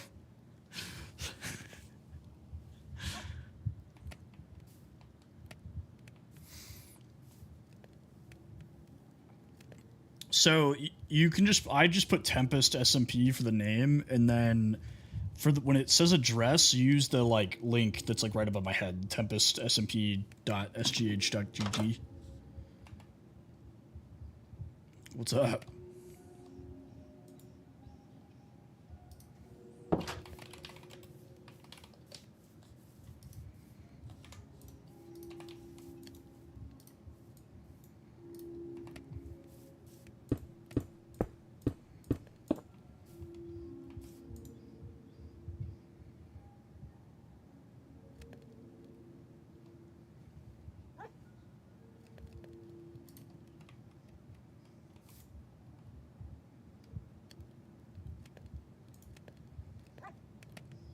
A: So you can I just put Tempest SMP for the name, and then for when it says address, use the like link that's like right above my head, tempestsmp.sgh.gg. What's up?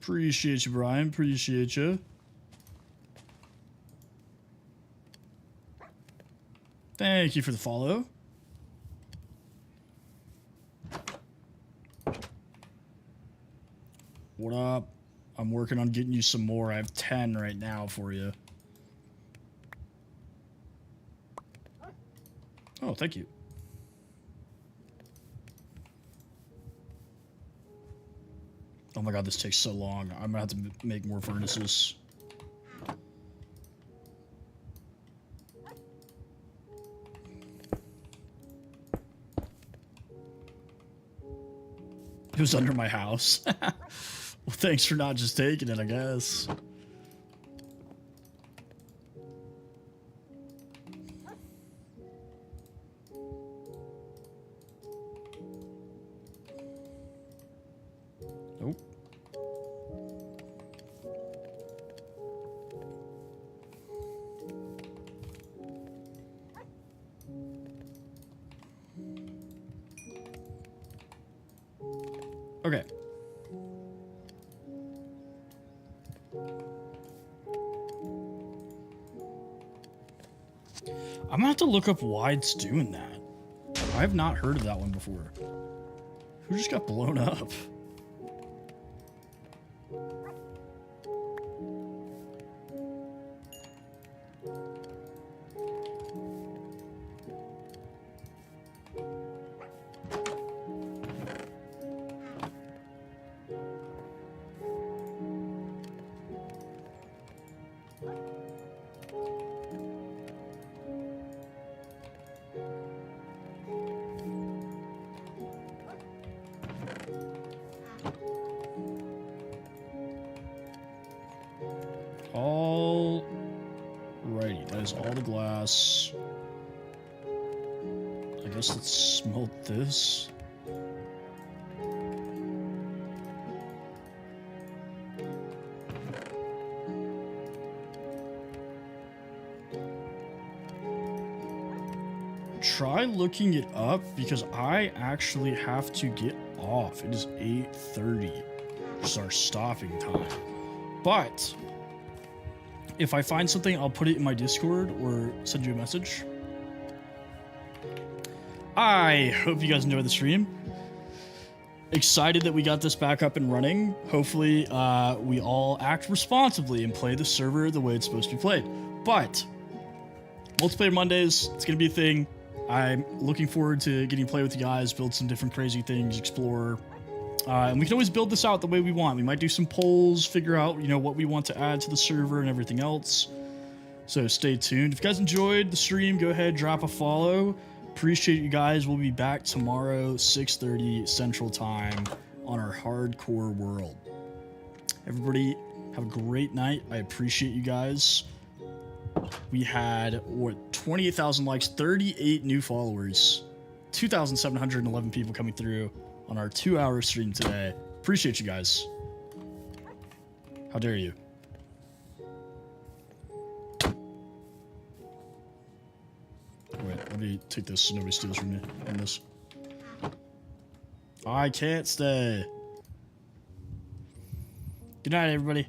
A: Appreciate you, Brian. Appreciate you. Thank you for the follow. What up? I'm working on getting you some more. I have 10 right now for you. Oh, thank you. Oh my god, this takes so long. I'm gonna have to make more furnaces. It was under my house. Well, thanks for not just taking it, I guess. Nope. Okay. I'm gonna have to look up why it's doing that. I have not heard of that one before. Who just got blown up? Alrighty, that is all the glass. I guess let's smelt this. Try looking it up because I actually have to get off. It is 8:30, which is our stopping time. But if I find something, I'll put it in my Discord or send you a message. I hope you guys enjoyed the stream. Excited that we got this back up and running. Hopefully, we all act responsibly and play the server the way it's supposed to be played. But multiplayer Mondays, it's going to be a thing. I'm looking forward to getting to play with you guys, build some different crazy things, explore. And we can always build this out the way we want. We might do some polls, figure out, you know, what we want to add to the server and everything else. So stay tuned. If you guys enjoyed the stream, go ahead, drop a follow. Appreciate you guys. We'll be back tomorrow, 6:30 Central Time on our hardcore world. Everybody, have a great night. I appreciate you guys. We had, what, 28,000 likes, 38 new followers, 2,711 people coming through on our 2-hour stream today. Appreciate you guys. How dare you? Wait, let me take this so nobody steals from me on this. I can't stay. Good night, everybody.